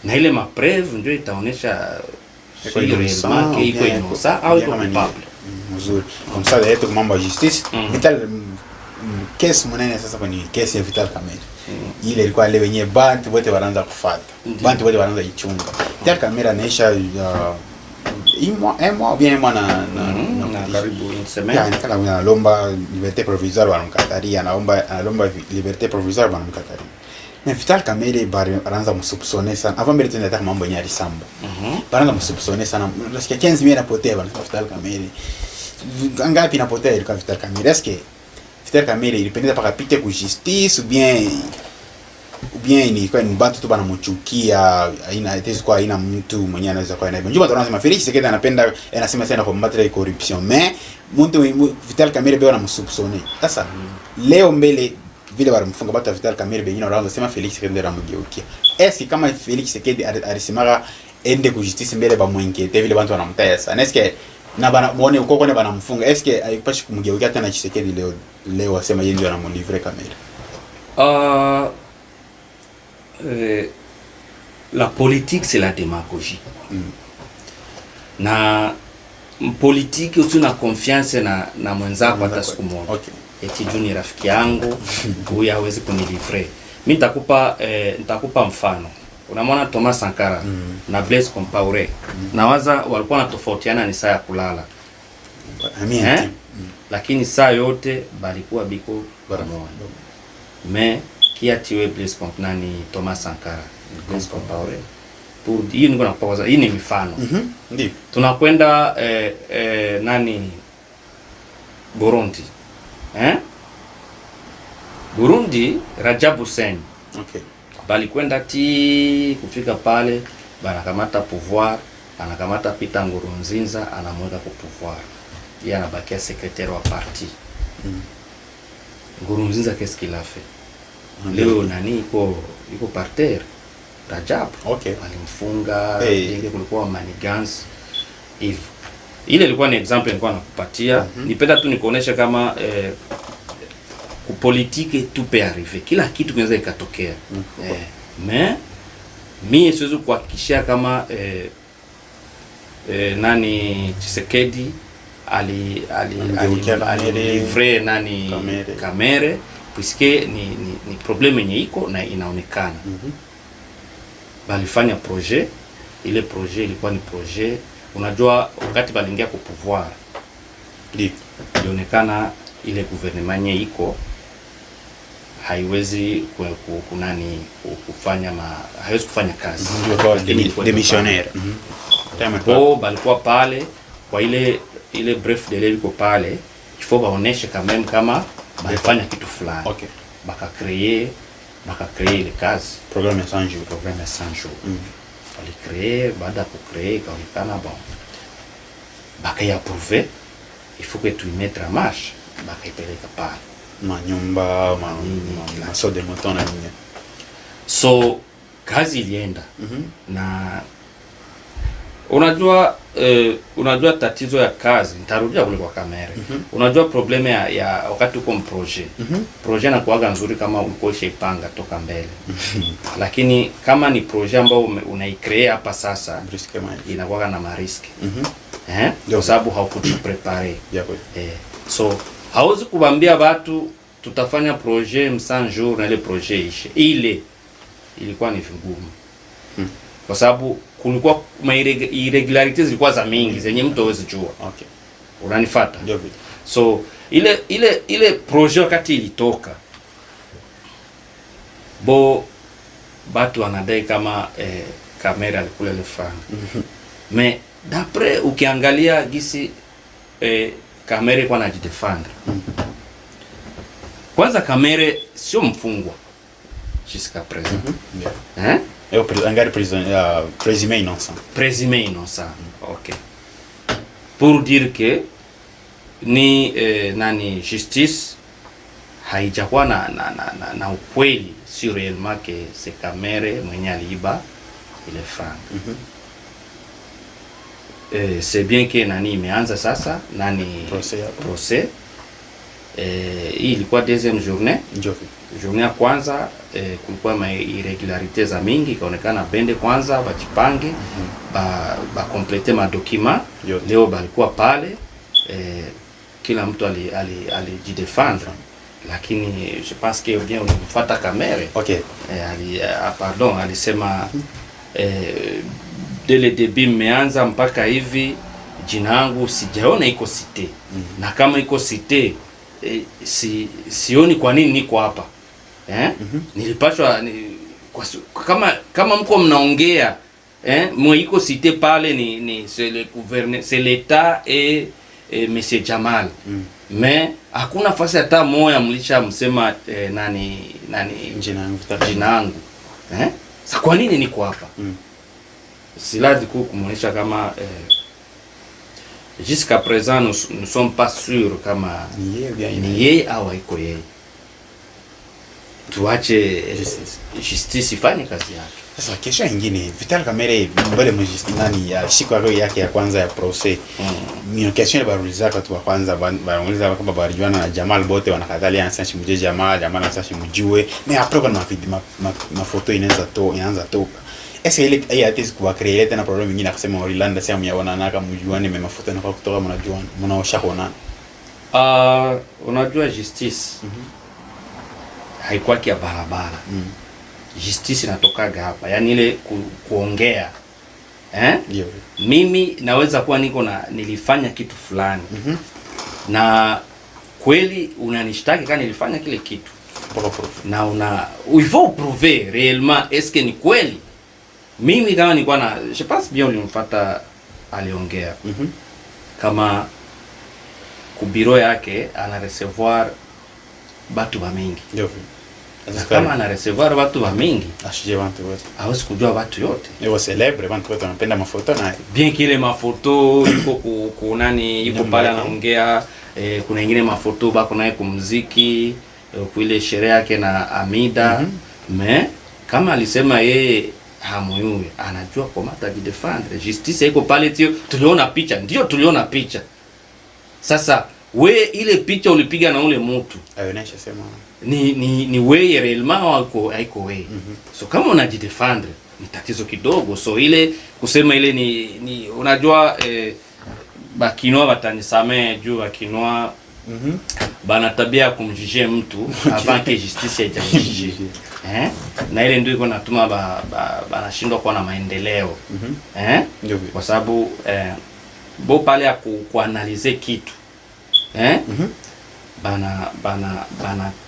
Na ile mapreve ndio itaonesha iko innocent au iko coupable. Mzuri. Comme ça yetu kwa mambo ya justice, Vital kesi mwenene sasa kwa ni kesi ya Vital Kamerhe. Ile ilikuwa ile wenyewe bantu wote wanaanza kufuata. Bantu wote wanaanza ichunga. Vital Kamerhe anaisha moi bien moi na karibu une semaine. Yani kala analomba liberté provisoire wanamkataria, analomba liberté provisoire wanamkataria. Na Vital Kamerhe anaanza msupsone sana. Avant mbele tunaenda kama mambo yenyewe alisamba. Anaanza msupsone sana. Nasikia 15 mia napotea bana Vital Kamerhe. Ngapi napotea ilikuwa Vital Kamerhe? Est-ce que Vital Kamerhe ilipendeza paka pite ku justice ou bien ni kwa ni bantu tu bana mchukia, haina tezi kwa haina mtu mwenye anaweza kwa nayo. Njuma tunasema Felix Tshisekedi anapenda, anasema sana combattre corruption, mais mtu Vital Kamerhe beo anamsupsone. Sasa leo mbele vile walimfunga bata Vital Kamerhe bengine wanaanza sema Felix Tshisekedi anamgeukia. Est-ce kama Felix Tshisekedi alisimama ende ku justice mbele ba mwenkete vile bantu wanamtaya sana? Est-ce que na bana muone uko kone bana mfunga, est-ce que haipashi kumgeukia tena Tshisekedi leo wasema yeye ndio anamonivre Kamerhe? La politique c'est la démagogie. Na politique usina confiance na mwenzako hata siku moja. Okay. Eti juni rafiki yangu huyu hawezi kunilivre. Mimi nitakupa mfano. Unamwona Thomas Sankara na Blaise Compaoré. Nawaza walikuwa wanatofautiana ni saa ya kulala. Lakini saa yote balikuwa biko pamoja. Mais qui a tué Blaise Compaoré ni Thomas Sankara. Blaise Compaoré. Pour hii niko nakupa hii ni mifano. Ndio. Tunakwenda Burundi. Burundi, Rajab Hussein. Okay. Balikwenda kufika pale, banakamata pouvoir, anakamata Peter Nkurunziza, anamweka kwa pouvoir. Yeye anabakia secrétaire wa parti. Nkurunziza qu'est-ce qu'il a fait? Leo nani iko par terre. Rajab. Okay. Alimfunga, yeye kulikuwa manigance. Hivyo. Ile ilikuwa ni example nilikuwa nakupatia. Nipenda tu nikuonesha kama ku politique tout peut arriver. Kila kitu kinaweza ikatokea. Mais mimi siwezi kuhakikishia kama nani Tshisekedi ali livre nani Kamerhe puisque ni problème yenye iko na inaonekana. Balifanya projet, ile projet ilikuwa ni projet, unajua wakati balingia ku pouvoir ilionekana ile gouvernement yenye iko haiwezi haiwezi kufanya kazi. Démissionnaire. Balikuwa pale kwa ile bref de liko pale, il faut baoneshe quand même kama balifanya kitu fulani. Okay. Baka créer ile kazi. Programme ya 100 jours. Programme ya 100 jours. Bali créer, baada ya kucréer kaonekana bon. Baka ya approuver, il faut que tu y mettes en marche. Baka ipeleka pale. Manyumba, maso de moton na nini. So kazi ilienda. Na unajua tatizo ya kazi, nitarudia kule kwa Kamerhe. Unajua probleme ya wakati uko mprojet. Projet na kuaga nzuri kama uko ishaipanga toka mbele. Lakini kama ni projet ambao unaicreate hapa sasa, inakuwa na mariski. Kwa sababu haukujiprepare. So hauwezi kubambia watu tutafanya projet 100 jours na ile projet ishe. Ile ilikuwa ni vigumu. Kwa sababu kulikuwa irregularities zilikuwa za mingi zenye mtu hawezi jua. Okay. Unanifuata? So ile projet wakati ilitoka batu wanadai kama Kamerhe alikula ile franga. Mais d'après ukiangalia gisi Kamerhe kwa anajidefendre. Kwanza Kamerhe sio mfungwa. jusqu'à présent. Yeah. Hein? Angari présumé innocent. Présumé innocent. Ok. Pour dire que ni justice haijakuwa na ukweli si réellement que c'est Kamere mwenye aliiba ile franc. C'est bien que imeanza sasa procès. Hii ilikuwa deuxième journée. Journée ya kwanza kulikuwa ma irregularité za mingi, ikaonekana bende kwanza bajipange ba complete ma document. Leo balikuwa pale kila mtu alijidefendre, lakini je pense que bien ulimfuata Kamere. Okay. Pardon, alisema dès le début mmeanza mpaka hivi jina yangu sijaona iko cité. Na kama iko cité sioni kwa nini niko hapa. Nilipashwa kama mko mnaongea mwe iko cité pale ni c'est le gouverneur, c'est l'état et monsieur Jamal. Mais hakuna fasi hata moja mlisha msema nani jina yangu. Sa kwa nini niko hapa? Cela du coup kumuonesha kama jusqu'à présent nous ne sommes pas sûrs kama ni yeye au haiko yeye. Tuache justice ifanye kazi yake. Sasa kesho nyingine Vital Kamerhe mbele mjustice nani ya siku yake ya kwanza ya procès. Ni question ya baruliza kwa kwanza baruliza kama barijuana na Jamal bote wanakatalia ansashi mje Jamal ansashi mjue. Mais après quand ma photo inaanza toka. Est-ce ile hii hati kwa create tena problem nyingine akasema Orlando sasa myaona naka mjuane mema mafuta yanakuwa kutoka mnajuana mnaosha kuona. Unajua justice haikuwa kia barabara. Justice inatokaga hapa, yani ile kuongea. Mimi naweza kuwa nilifanya kitu fulani. Na kweli unanishtaki kama nilifanya kile kitu. Na il faut prouver réellement est-ce que ni kweli. Mimi kama nilikuwa je pense bien ulimfuata aliongea. Kama kubiro yake ana recevoir batu wa mingi. Kama ana recevoir watu wa mingi, ashije watu wote. Hawezi kujua watu yote. Yeye celebre watu wote wanapenda mafoto naye. Bien kile mafoto yuko kunani yuko pale anaongea, kuna nyingine mafoto bako naye kumuziki, kuile sherehe yake na Amida. Mais kama alisema yeye hamuyue, anajua kama atajidefendre. Justice iko pale tio, tuliona picha, ndio tuliona picha. Sasa we ile picha ulipiga na ule mtu ayonesha sema ni wewe réellement haiko wewe. So kama unajidefendre ni tatizo kidogo. So ile kusema ile ni unajua bakinoa batanisamee juu bakinoa bana tabia kumjije mtu avant que justice ijajije. Na ile ndio iko natuma banashindwa kuwa na maendeleo. Kwa sababu bo pale ya kuanalize kitu bana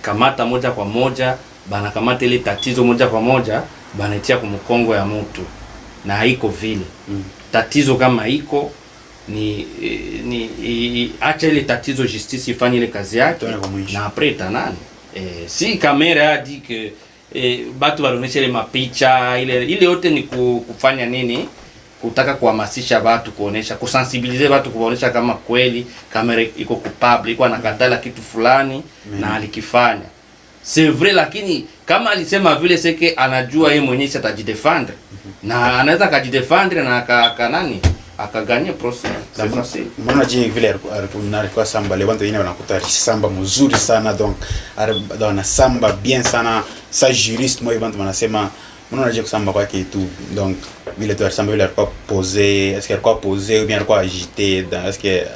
kamata moja kwa moja, bana kamata ile tatizo moja kwa moja, bana itia kumkongo ya mtu na haiko vile. Tatizo kama iko ni acha ile tatizo justice ifanye ile kazi yake na après tanani. Si Kamere a dit que batu walonesha ile mapicha ile yote ni kufanya nini? Kutaka kuhamasisha watu, kuonesha, kusensibiliser watu, kuonesha kama kweli Kamere iko coupable, iko anakatala kitu fulani na alikifanya. C'est vrai, lakini kama alisema vile seke anajua yeye mwenyewe atajidefendre na anaweza kujidefendre na akaganya process. Mbona je vile alikuwa samba le watu wengine wanakuta samba mzuri sana, donc anasamba bien sana. Sa juriste moi watu wanasema mbona je kusamba kwake tu, donc vile tu alisamba vile alikuwa posé, est-ce qu'il alikuwa posé ou bien alikuwa agité, est-ce que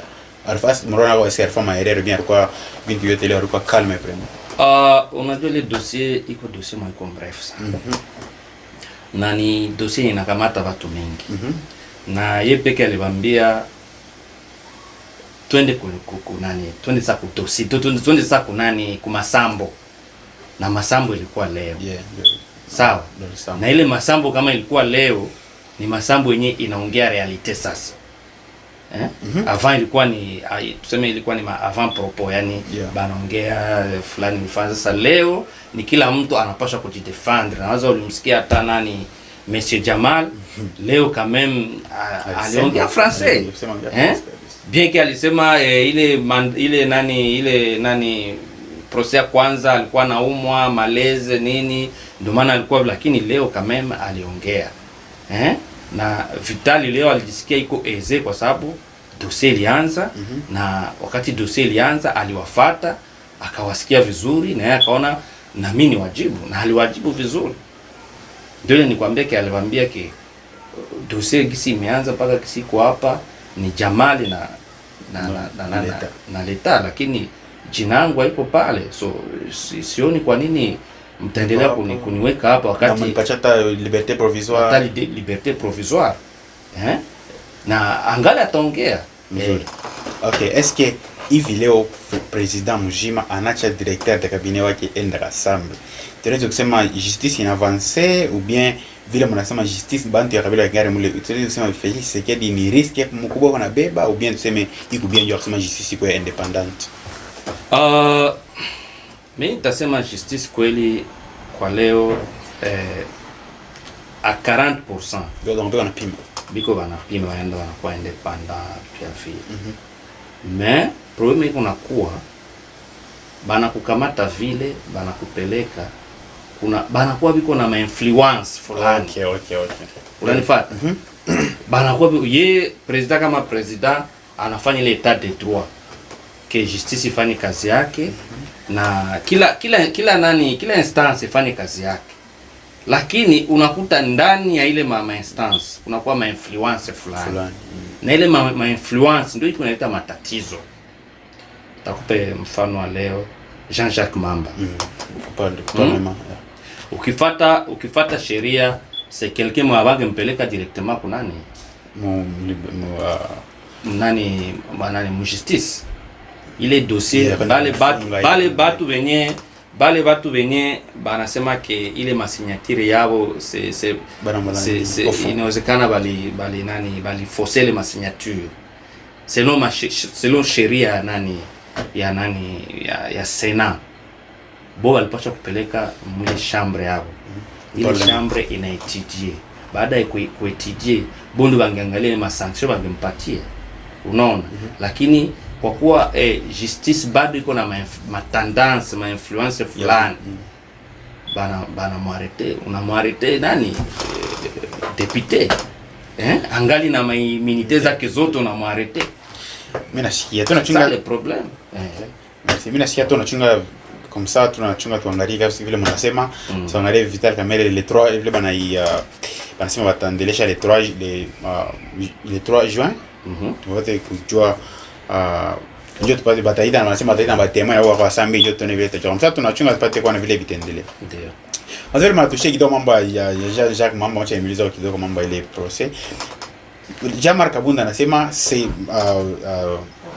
alifas mbona est-ce qu'il alifanya erreur ou bien alikuwa vitu yote ile alikuwa calme vraiment. Unajua le dossier iko dossier mwiko mrefu sana. Na ni dossier inakamata watu wengi. Na yeye peke alibambia twende kunani, twende sasa kutosi, twende sasa kunani kumasambo. Na masambo ilikuwa leo. Sawa. Na ile masambo kama ilikuwa leo ni masambo yenye inaongea realite sasa. Avant ilikuwa ni tuseme ilikuwa ni avant propos, yani banaongea fulani mfano. Sasa leo ni kila mtu anapaswa kujidefendre. Nawaza ulimsikia hata nani Monsieur Jamal leo quand même aliongea français, bien que alisema ile nani procès ya kwanza alikuwa naumwa malaise nini, ndio maana alikuwa, lakini leo quand même aliongea na Vitali leo alijisikia iko eze kwa sababu dossier ilianza. Na wakati dossier ilianza aliwafata akawasikia vizuri, na yeye akaona na mimi ni wajibu, na aliwajibu vizuri. Ndio nikwambia aliwaambia dossier gisi imeanza mpaka kisiko hapa ni Jamali na leta, lakini jina langu haiko pale, so sioni kwa nini mtaendelea kuniweka hapa wakati mpachata liberté provisoire, liberté provisoire na angali ataongea. Okay, est-ce que hivi leo president Mujima anacha directeur de cabinet wake enda rassemble, tunaweza kusema justice ina avance ou bien vile mnasema justice bantu ya kabila ngare mule, tunaweza kusema Félix Tshisekedi ni risque mkubwa kuna beba, ou bien tuseme iko bien ndio kusema justice iko independent? Mimi nitasema justice kweli kwa leo a 40%. Ndio wanapima. Biko wanapima waenda wanakuwa independent pia vile. Mais problème iko nakuwa bana kukamata vile bana kupeleka kuna bana kuwa biko na influence fulani. Okay. Unanifuata? Bana kuwa ye president kama president anafanya ile état de droit, que justice ifanye kazi yake, na kila instance ifanye kazi yake, lakini unakuta ndani ya ile instance kunakuwa influence fulani. Na ile influence ndio iko inaleta matatizo. Takupe mfano wa leo Jean-Jacques Mamba. Ukifata sheria, c'est quelqu'un mwabange mpeleka directement kunani mu justice. Ile dossier bale batu benye banasema ke ile masignature yao c'est inawezekana bali forcer le masignature selon sheria ya Senat. Bo alipaswa kupeleka mwile chambre yao, ile chambre inaetidie. Baada ya kuetidie bondo bangeangalia ma sanction bangempatia, unaona. Lakini kwa kuwa justice bado iko na tendance influence fulani, bana muarete, unamwarete nani député angali na immunité zake zote, unamwarete. Mimi nasikia tunachunga le problème. Mimi nasikia tunachunga comme ça, tunachunga tuangalie kama vile mnasema, tuangalie Vital Kamerhe les 3 vile banasema batandelesha les 3 juin. Tuwate kujua ndio tupate bataida, na wanasema bataida batema na kwa sambi ndio tunaveta. Comme ça tunachunga tupate kwa na vile vitendele. Ndio. Azali matushie kidogo mambo ya Jacques Mamba, acha nimeliza kidogo mambo ile procès. Jean-Marc Kabunda anasema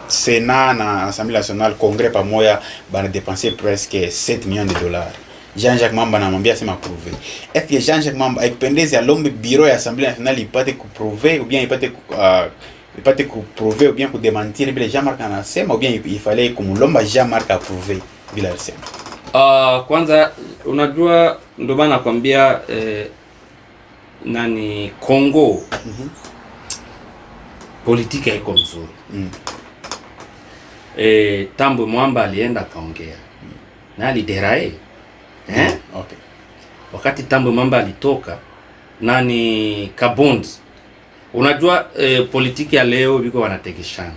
Sénat na Assemblée nationale Congrès pamoja bana dépenser presque 7 millions de dollars. Jean-Jacques Mamba anamwambia sema prouver. Est-ce que Jean-Jacques Mamba aikupendeza alombe bureau ya Assemblée nationale ipate kuprouver ou bien ipate kuprouver ou bien kudementir bila Jean-Marc anasema, ou bien il fallait kumlomba Jean-Marc approuver bila alisema? Kwanza unajua ndio maana nakwambia nani Kongo politika iko mzuri. Tambo Mwamba alienda kaongea na aliderae Okay. Wakati Tambo Mwamba alitoka nani Kabondi, unajua politiki ya leo biko wanategeshana.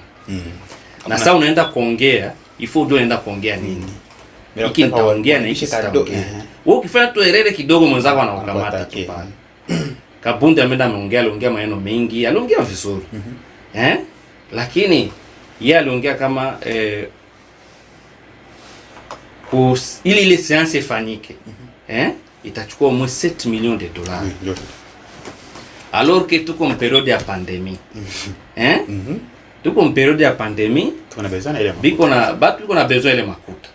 Na sasa unaenda kuongea ifo ndio unaenda kuongea nini? Hiki nitaongea na hiki sitaongea. Wewe ukifanya tu erere kidogo mwenzako anakukamata tu pale. Kabondi aliongea maneno mengi, aliongea vizuri. Lakini yeye aliongea kama ili ile séance ifanyike itachukua au moins 7 millions de dollars. Alors que tuko en période ya pandémie. Tuko en période ya pandémie, tuna besoin ile biko na besoin ile makuta.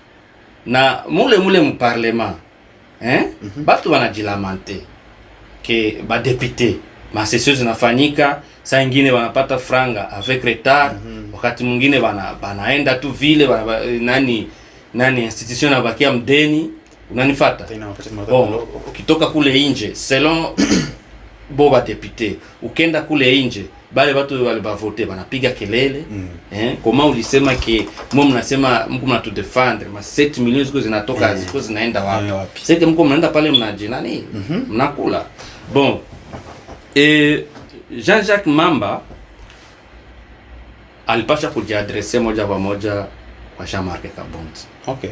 Na mule mu parlement batu wanajilamante que ba député masesio zinafanyika, saa nyingine wanapata franga avec retard, wakati mwingine banaenda tu vile nani institution inabakia mdeni, unanifuata? Bon, ukitoka kule nje selon boba député, ukenda kule nje bale watu wale bavote banapiga kelele. Koma ulisema ke mmo mnasema mko mnatu defendre ma 7 millions ziko zinatoka ziko zinaenda wapi? Sasa mko mnaenda pale mnajina nini? Mnakula. Bon, Jean-Jacques Mamba alipasha kujiadresse moja kwa moja kwa Jean-Marc Kabund. Okay.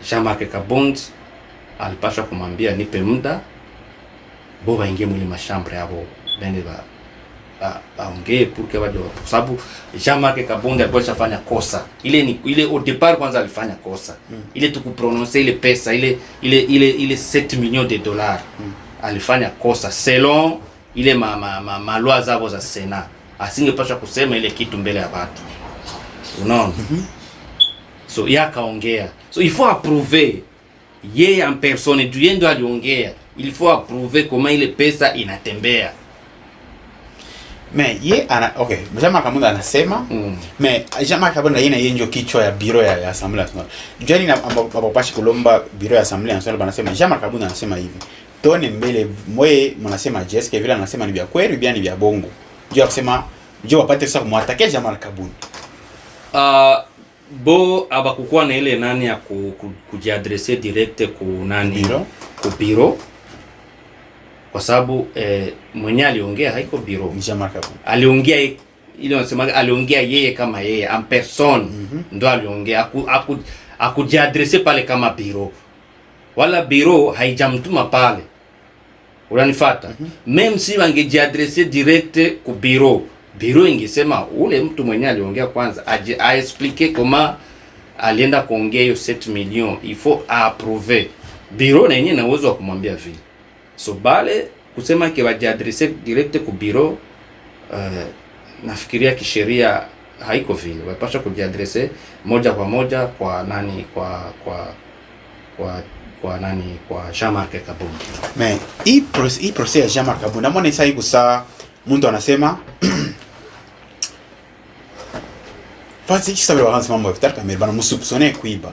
Jean-Marc Kabund alipasha kumwambia nipe muda bo baingie mwili mashambre yabo bende aongee pour que waje, kwa sababu Jean-Marc Kabund alipasha fanya kosa. Ile au départ kwanza alifanya kosa. Ile tukuprononcer ile pesa ile 7 millions de dollars. Alifanya kosa selon ile malwa zabo za Senat. Asingepasha kusema ile kitu mbele ya watu. Unaona? So yakaongea. So il faut approuver yeye en personne du yendo aliongea. Il faut approuver comment ile pesa inatembea. Mais okay, Jean-Marc Kabund anasema mais Jean-Marc Kabund yeye ndio kichwa ya biro ya Assemblée Nationale. Jani na abapashi kulomba biro ya Assemblée Nationale banasema Jean-Marc Kabund anasema hivi. Tone mbele mwe mnasema Jessica vile anasema ni vya kweli bia ni vya bongo. Ndio akisema ndio wapate sasa kumwataka Jean-Marc Kabund. Bo abakukuwa na ile nani ya kujiadresse direct ku nani biro? Ku biro. Kwa sababu mwenye aliongea haiko biro. Jean-Marc Kabund. Aliongea ile wanasema aliongea yeye kama yeye en personne. Ndio aliongea akujiadresse pale kama biro. Wala biro haijamtuma pale. Unanifuata? Même si wangejiadresse direct ku biro ingesema ule mtu mwenye aliongea kwanza a expliquer comment alienda kuongea hiyo 7 millions, il faut approuver. Biro na yenyewe na uwezo wa kumwambia vile. So bale kusema ke wajiadresse direct ku biro, nafikiria kisheria haiko vile. Wapasha kujiadresse moja kwa moja kwa nani kwa Jean-Marc Kabund. Mais hii procès ya Jean-Marc Kabund namona isa iko saa mtu anasema fasi kisa vile wakaanza mambo ya vitaka kamera bana msupsone kuiba.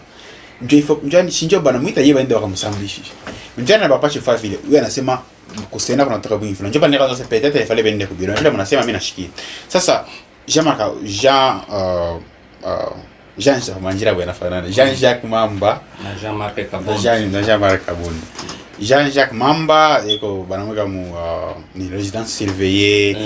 Njani shinjo bana muita yeye baende wakamsambishi. Njani bapache fa vile. Huyu anasema kusena kuna nataka kuinfluence. Njoo bana nikaanza peut-être fallait baende kubiro. Ndio mnasema mimi nashikia. Sasa Jean-Jacques Manjira bwana fanana. Jean-Jacques Mamba na Jean-Marc Kabund. Jean-Marc Kabund. Jean-Jacques Mamba eko banamweka mu ni residence surveillée.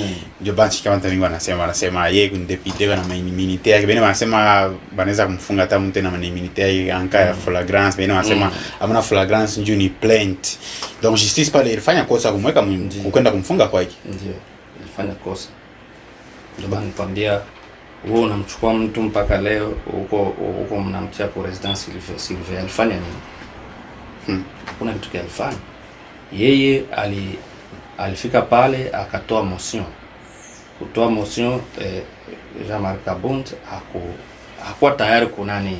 Ndio banchi kama mtu wanasema yeye ni député na immunité yake. Bene wanasema banaweza kumfunga hata mtu na immunité yake anka ya flagrance. Bene wanasema hamna flagrance njoo ni plainte. Donc justice pale ilifanya kosa kumweka kwenda kumfunga kwa hiki. Ndio. Ilifanya kosa. Ndio bana nikwambia wewe unamchukua mtu mpaka leo uko mnamtia kwa residence surveillée. Alifanya nini? Kuna kitu alifanya. Yeye alifika pale akatoa motion. Kutoa motion Jean-Marc Kabund hakuwa tayari kunani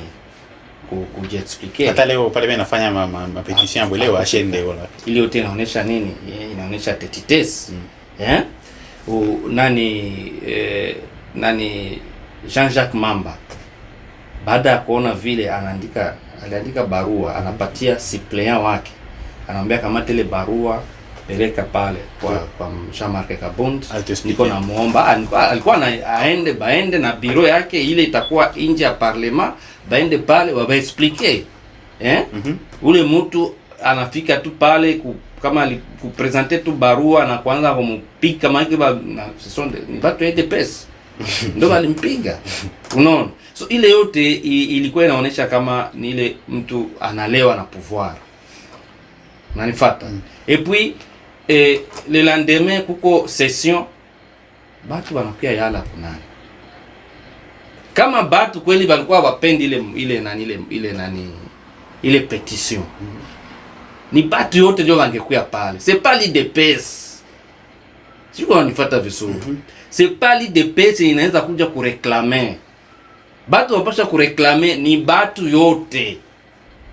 kujiexplique. Hata leo pale mimi nafanya petition yangu leo ashende wala. Ile yote inaonyesha nini? Inaonyesha tetitesi. Nani Jean-Jacques Mamba baada ya kuona vile aliandika barua, anapatia suppléant wake, anamwambia kama ile barua peleka pale kwa Jean-Marc Kabund. Niko na muomba alikuwa baende na biro yake ile itakuwa nje ya parlement, baende pale wabaexplique. Ule mtu anafika tu pale kama alikupresenter tu barua na kwanza kumpika maki ni watu ya DPS. Ndio walimpiga. Unaona? So ile yote ilikuwa inaonyesha kama ni ile mtu analewa na pouvoir. Unanifuata? Et puis le lendemain kuko session batu wanakuya yala kunani. Kama batu kweli walikuwa wapendi ile petition. Ni batu yote ndio wangekuya pale. C'est pas l'IDPS. Sio unanifuata vizuri. C'est pas l'IDPS inaweza kuja kureklame. Batu wapasha kureklame ni batu yote.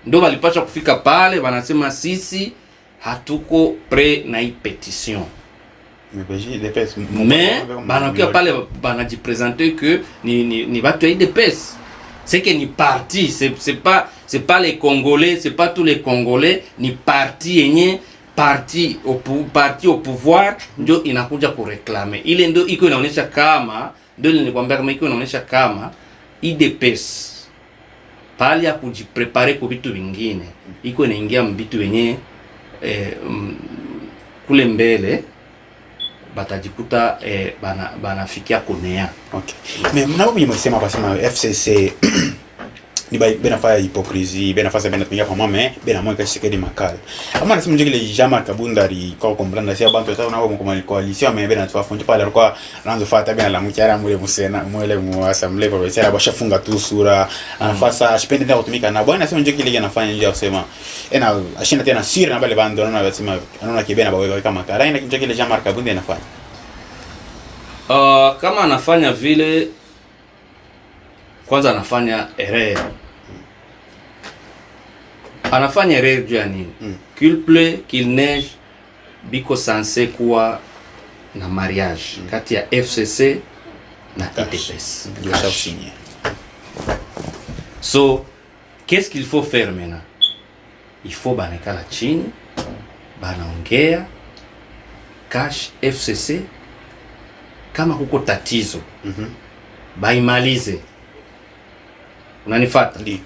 Ndio walipasha kufika pale wanasema sisi hatuko pre na hii petition. mais banakuya pale banajipresenter que ni batu ya UDPS. C'est que ni parti, c'est pas les Congolais, c'est pas tous les Congolais, ni parti yenye parti au pouvoir ndio inakuja kureklame. Ile ndio iko inaonyesha kama ndio nilikwambia kama iko inaonyesha kama UDPS pale ya kujiprepare kwa vitu vingine iko inaingia mbitu wenye kule mbele batajikuta banafikia kunea. Okay. Mais mnao msema basema FCC ni benafanya hypocrisie, benafanya benatumia kwa mama benamwe kashikeni makali. Ama nasema njoo ile jama kabunda ri kwa kombranda sia bantu tata nao kwa coalition mais benatwa fonte pale alikuwa anaanza fuata bena la mkiara mule musena mwele mu assembly kwa sasa bashafunga tu sura anafasa ashipende tena kutumika na bwana nasema njoo kile anafanya nje kusema ena ashinda tena siri na bale bando anaona wasema anaona kibena bawe kama kara ina njoo kile jama kabunda inafanya kama anafanya vile kwanza anafanya erreur. Anafanya erreur juu ya nini? Qu'il pleut, qu'il neige, biko censé kuwa na mariage kati ya FCC na UDPS. So, qu'est-ce qu'il faut faire maintenant? Il faut banekala chini, banaongea, cash FCC, kama kuko tatizo, baimalize. Unanifuata? Ndio.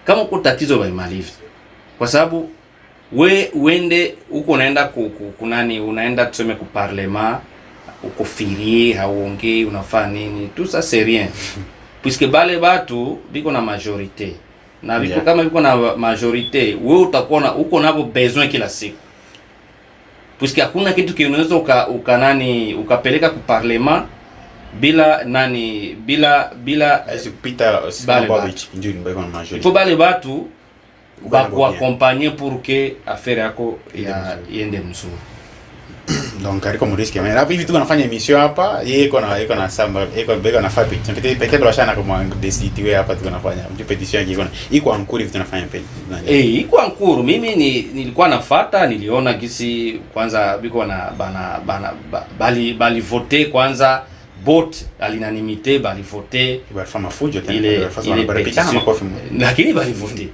Kama uko tatizo baimalize. Kwa sababu uende uko unaenda kunani, unaenda tuseme ku parlement, uko firie, hauongei, unafanya nini? Tout ça c'est rien. Puisque bale batu biko na majorité. Na biko kama biko na majorité, wewe utakuwa na uko nabo besoin kila siku. Puisque hakuna kitu kinaweza ukapeleka ku parlement bila asipita sababu ndio ni bako na majorité. Faut bale batu ba accompagner pour que affaire yako iende mzuri. Donc kariko muriski mais hapo hivi tu tunafanya emission hapa yeye iko na samba iko na fapi peut-être washana kama destituer hapa tunafanya petition yake iko ankuri tunafanya pale iko ankuru. Mimi nilikuwa nafuata, niliona gisi kwanza biko na bali voter kwanza bot alinanimite bali voter bali fujo tena bali pikana makofi lakini bali voter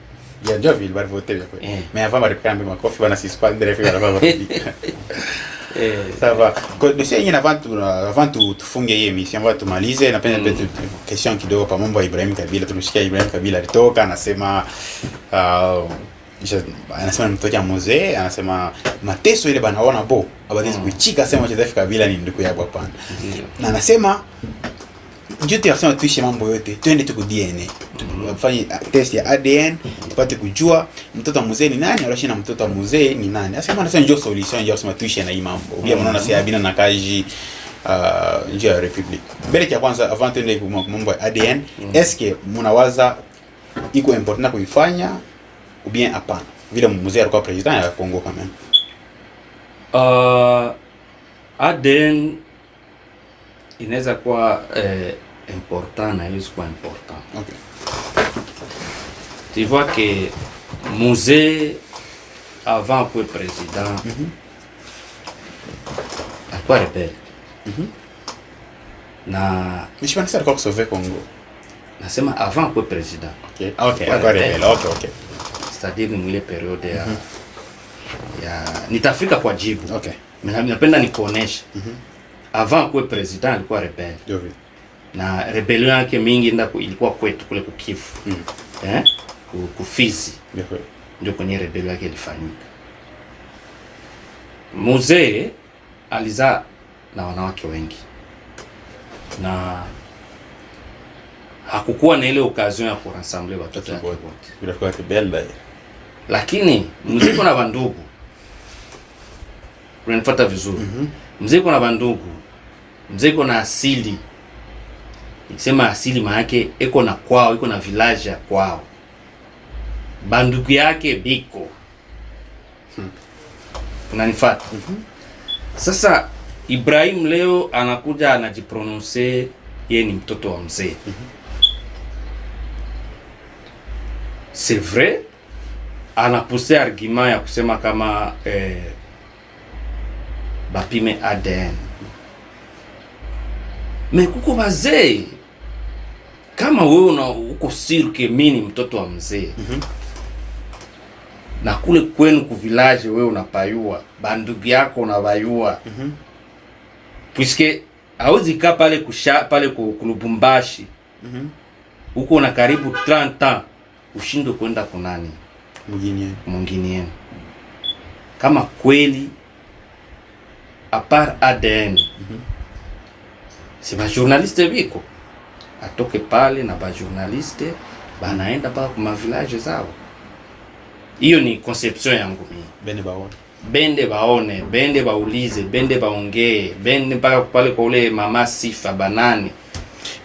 ya Jovi bali voter mais avant bali pikana makofi bana suspendre refi bala ça va. Dossier yengine avant tufunge hii emission ambayo tumalize, napenda pete question kidogo pa mambo ya Ibrahim Kabila. Tumesikia Ibrahim Kabila alitoka anasema anasema mtoto wa Mzee anasema mateso ile banaona bo abadizi kuchika sema Joseph Kabila ni ndugu yako hapana. Na anasema ndio tunasema tuishi mambo yote twende tuku DNA tufanye test ya ADN tupate kujua mtoto wa Mzee ni nani alafu na mtoto wa Mzee ni nani. Anasema ndio solution ndio kusema tuishi na hii mambo. Pia mnaona si abina na kaji ndio ya Republic. Mbele ya kwanza avant tuende kwa mambo ya ADN, est-ce que mnawaza iko important kuifanya ou bien hapana? Vile Mzee alikuwa president ya Kongo kama ADN inaweza kuwa important na hiyo kwa important. Okay. Tu vois que Mzee avant que président alikuwa rebelle. Na Mishima nisa alikuwa kusove Kongo. Nasema avant que président. Okay. Okay, alikuwa rebelle. Okay. C'est-à-dire ni ile periode ya nitafika kwa jibu. Okay. Mimi napenda nikuonesha. Avant que président alikuwa rebelle. Ndio. Na rebellion yake mingi ilikuwa kwetu kule kukivu. Kufizi. Ndio kwenye rebellion yake ilifanyika. Mzee alizaa na wanawake wengi. Na hakukuwa na ile occasion ya kuransamble watoto wake wote. Ilikuwa rebelle. Lakini Mzee kuna bandugu. Unanifuata vizuri. Mzee kuna bandugu. Mzee kuna asili. Nikisema asili maana yake iko na kwao, iko na village ya kwao. Bandugu yake biko. Unanifuata? Sasa Ibrahim leo anakuja anajiprononcer yeye ni mtoto wa Mzee. C'est vrai, anapousse argument ya kusema kama bapime ADN. Me kuko bazee kama wewe uko sirke mini mtoto wa mzee na kule kwenu ku village wewe unapayua bandugu yako unabayua puisque hauzi kaa pale kulubumbashi uko na karibu 30 ans ushindwe kwenda kunani mwingine yenu. Kama kweli apart ADN si ba journaliste biko atoke pale na ba journaliste banaenda paka kuma village zao. Hiyo ni conception yangu mimi. Bende baone, bende baulize, bende baongee, bende mpaka pale kwa ule mama Sifa banani.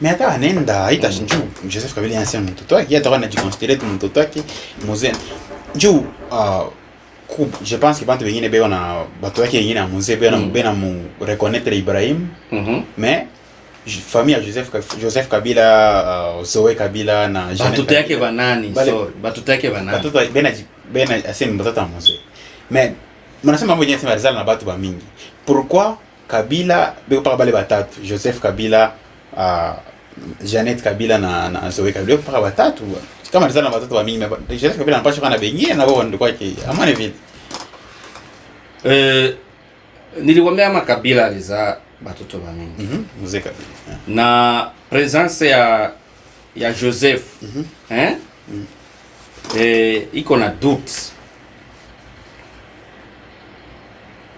Mais hata anenda haita njoo Joseph Kabila anasema mtoto wake hata anajiconsidérer tu mtoto wake mzee. Njoo je pense que bantu wengine beo na batu wake wengine na mzee beo na mu reconnaître Ibrahim. Mais famille Joseph Kabila, Zoe Kabila na Jeanette. Batoto yake banani? Sorry, batoto yake banani? Batoto bena asema batoto wa mzee. Mais mnasema mambo yenyewe sema rizala na batu ba mingi. Pourquoi Kabila beko paka bale batatu? Joseph Kabila, Jeanette Kabila na Zoe Kabila paka batatu. Kama rizala na batoto ba mingi, Joseph Kabila anapaswa kana bengine na wao ndio kwake. Amane vile. Nilikwambia ama Kabila aliza batoto ba mingi. Mzee Kabila. Na presence ya Joseph iko na doute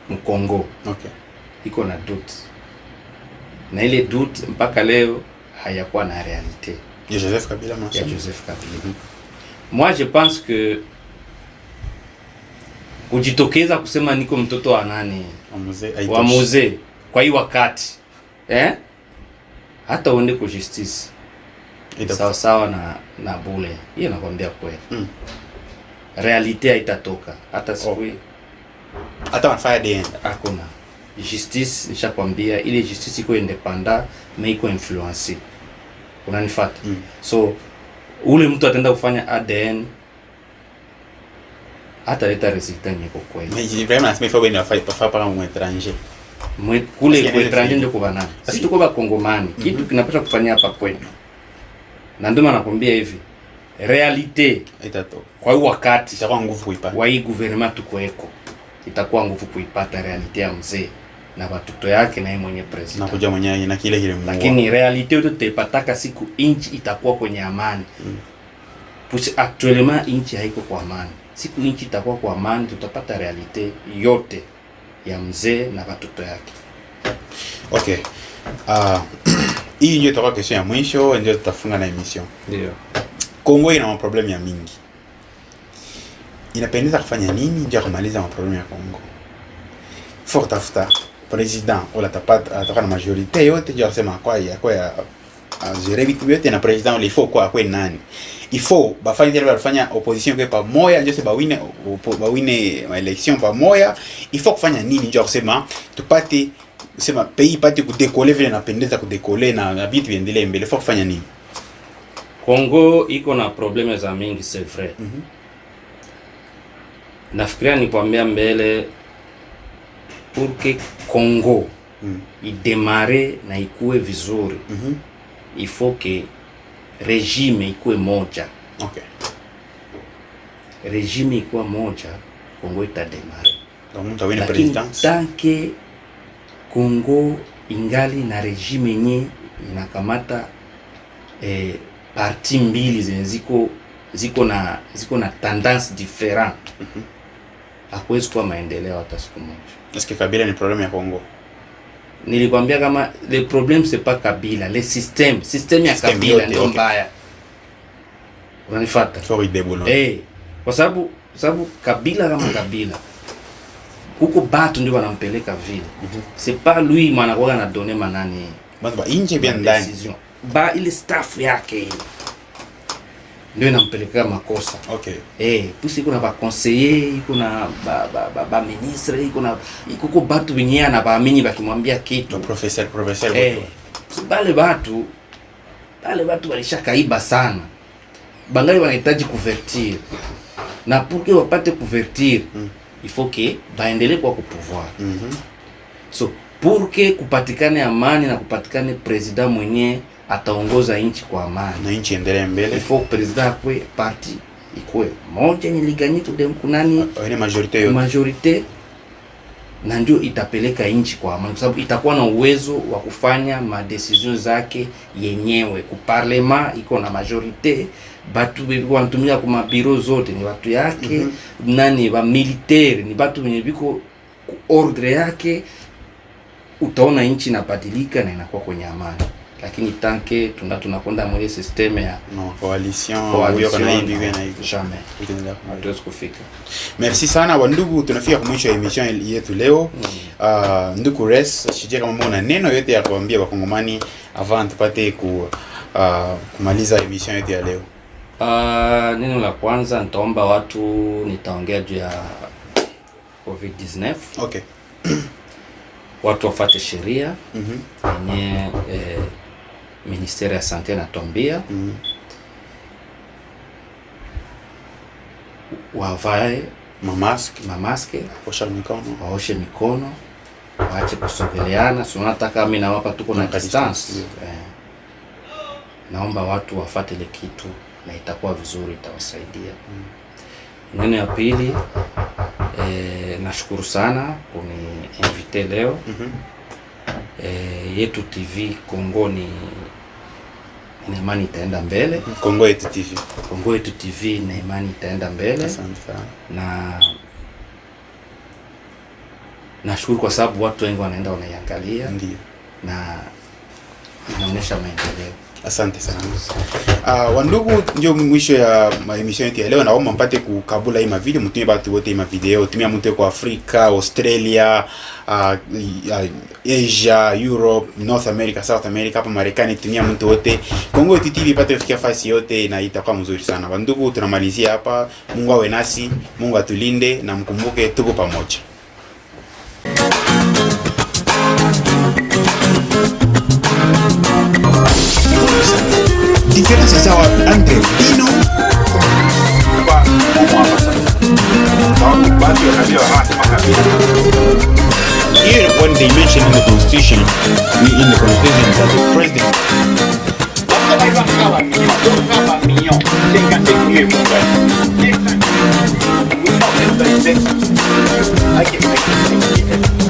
Mkongo. Okay. Iko na doute. Na ile doute mpaka leo hayakuwa na realite. Ya Joseph Kabila mwanzo. Ya Joseph Kabila. Moi je pense que kujitokeza kusema niko mtoto wa nani? Wa mzee. Kwa hii wakati hata uende kwa justice sawa na bule hiyo nakwambia kweli realite haitatoka hata siku hata wanafanya DNA hakuna justice. Nishakwambia ile justice iko independent mais iko influence, unanifuata? So ule mtu ataenda kufanya ADN hata leta resultat nyeko kweli. Mais vraiment nasema faut bien faire par un étranger. Kule kwa étranger ndio kwa nani? Sisi tuko ba Kongomani. Kitu kinapaswa kufanya hapa kwetu. Na ndio maana nakwambia hivi. Realite itatoka. Kwa hiyo wakati itakuwa nguvu kuipata. Wa hii gouvernement tuko eko. Itakuwa nguvu kuipata realite ya mzee na watoto yake na yeye mwenye president. Na kuja mwenyewe na kile kile mwa. Lakini realite yote tutapataka siku inchi itakuwa kwenye amani. Pusi actuellement inchi haiko kwa amani. Siku inchi itakuwa kwa amani tutapata realite yote ya mzee na watoto yake. Okay. Hii ndio itakuwa kesho ya mwisho, ndio tutafunga na emission. Ndio. Kongo ina maproblemu ya mingi. Inapendeza kufanya nini ndio kumaliza maproblemu ya Kongo? Faut tafuta president wala atapata na majorite yote ndio kusema kwa ya gérer vitu vyote na president il faut kwa nani? Il faut bafanye ile walifanya opposition kwa pamoja ndio se bawine ma election pamoja. Il faut kufanya nini ndio kusema tupate sema pays pate kudecoller vile napendeza kudecoller na vitu viendelee mbele. Il faut kufanya nini? Kongo iko na probleme za mingi, c'est vrai. Nafikiria nikwambia mbele pour que Congo idemare na ikue vizuri. Il faut que regime ikuwe moja. Okay. Regime ikuwa moja, Kongo itademare. Donc tawina presidence. Tanke Kongo ingali na regime yenye inakamata parti mbili zenye ziko na tendance different. Hakuwezi kuwa maendeleo hata siku moja. Est-ce que Kabila ni problème ya Kongo? Nilikwambia kama le problème c'est pas Kabila, le système ya Kabila ndio mbaya. Unanifuata? Faut idebolo. Kwa sababu Kabila kama Kabila huko batu ndio wanampeleka vile. C'est pas lui mwanakuwa na donner manani. Batu ba inje bien ndani. Ba ile staff yake ndio inampelekea makosa. Okay. Pusi kuna ba conseiller, kuna ba ministre, iko batu wenyewe na baamini bakimwambia kitu. Professeur. Bale batu walishakaiba sana. Bangali wanahitaji couverture. Na pour que wapate couverture, il faut que baendelee kwa pouvoir. So purke kupatikane amani na kupatikane president mwenye ataongoza nchi kwa amani na nchi endelee mbele, il faut president akwe parti ikwe moja yenye liganye tudem kunani majorite na ndio itapeleka nchi kwa amani, kwa sababu itakuwa na uwezo wa kufanya madecision zake yenyewe. Ku parlement iko na majorite, batu biko wanatumia kwa mabiro zote ni watu yake, nani wa militaire ni batu wenye biko ordre yake. Utaona nchi inabadilika na inakuwa kwenye amani, lakini tanke tunakwenda mwe system ya coalition jamais hatuwezi kufika. Merci sana wandugu, tunafika kwa mwisho ya emission yetu leo. Ndugu Res, shije kama mbona neno yote ya kuambia wakongomani avant tupate kumaliza emission yetu ya leo. Neno la kwanza nitaomba watu, nitaongea juu ya COVID-19. Okay. Watu wafuate sheria yenye Ministeri ya Sante inatuambia. Wavae mamaske, waoshe mikono, waache kusogeleana. Tunataka mimi na wapa tuko na distance. Naomba watu wafuate ile kitu na itakuwa vizuri, itawasaidia. Neno ya pili, nashukuru sana kuni-invite leo. Yetu TV Kongo ni imani itaenda mbele. Kongo Yetu TV na imani itaenda mbele. Asante sana. Na nashukuru kwa sababu watu wengi wanaenda wanaiangalia. Ndio. Na inaonyesha maendeleo. Asante sana. Wandugu, ndio mwisho ya emission yetu ya leo. Naomba mpate kukabula hii mavideo, mtumie watu wote hii mavideo, tumia mtu kwa Afrika, Australia, Asia, Europe, North America, South America, hapa Marekani, tumia mtu wote. Kongo Yetu TV ipate kufikia fasi yote na itakuwa mzuri sana. Wandugu, tunamalizia hapa. Mungu awe nasi, Mungu atulinde na mkumbuke tuko pamoja. Diferencia sawa entre vino here when they mention in the constitution that the president I can make it.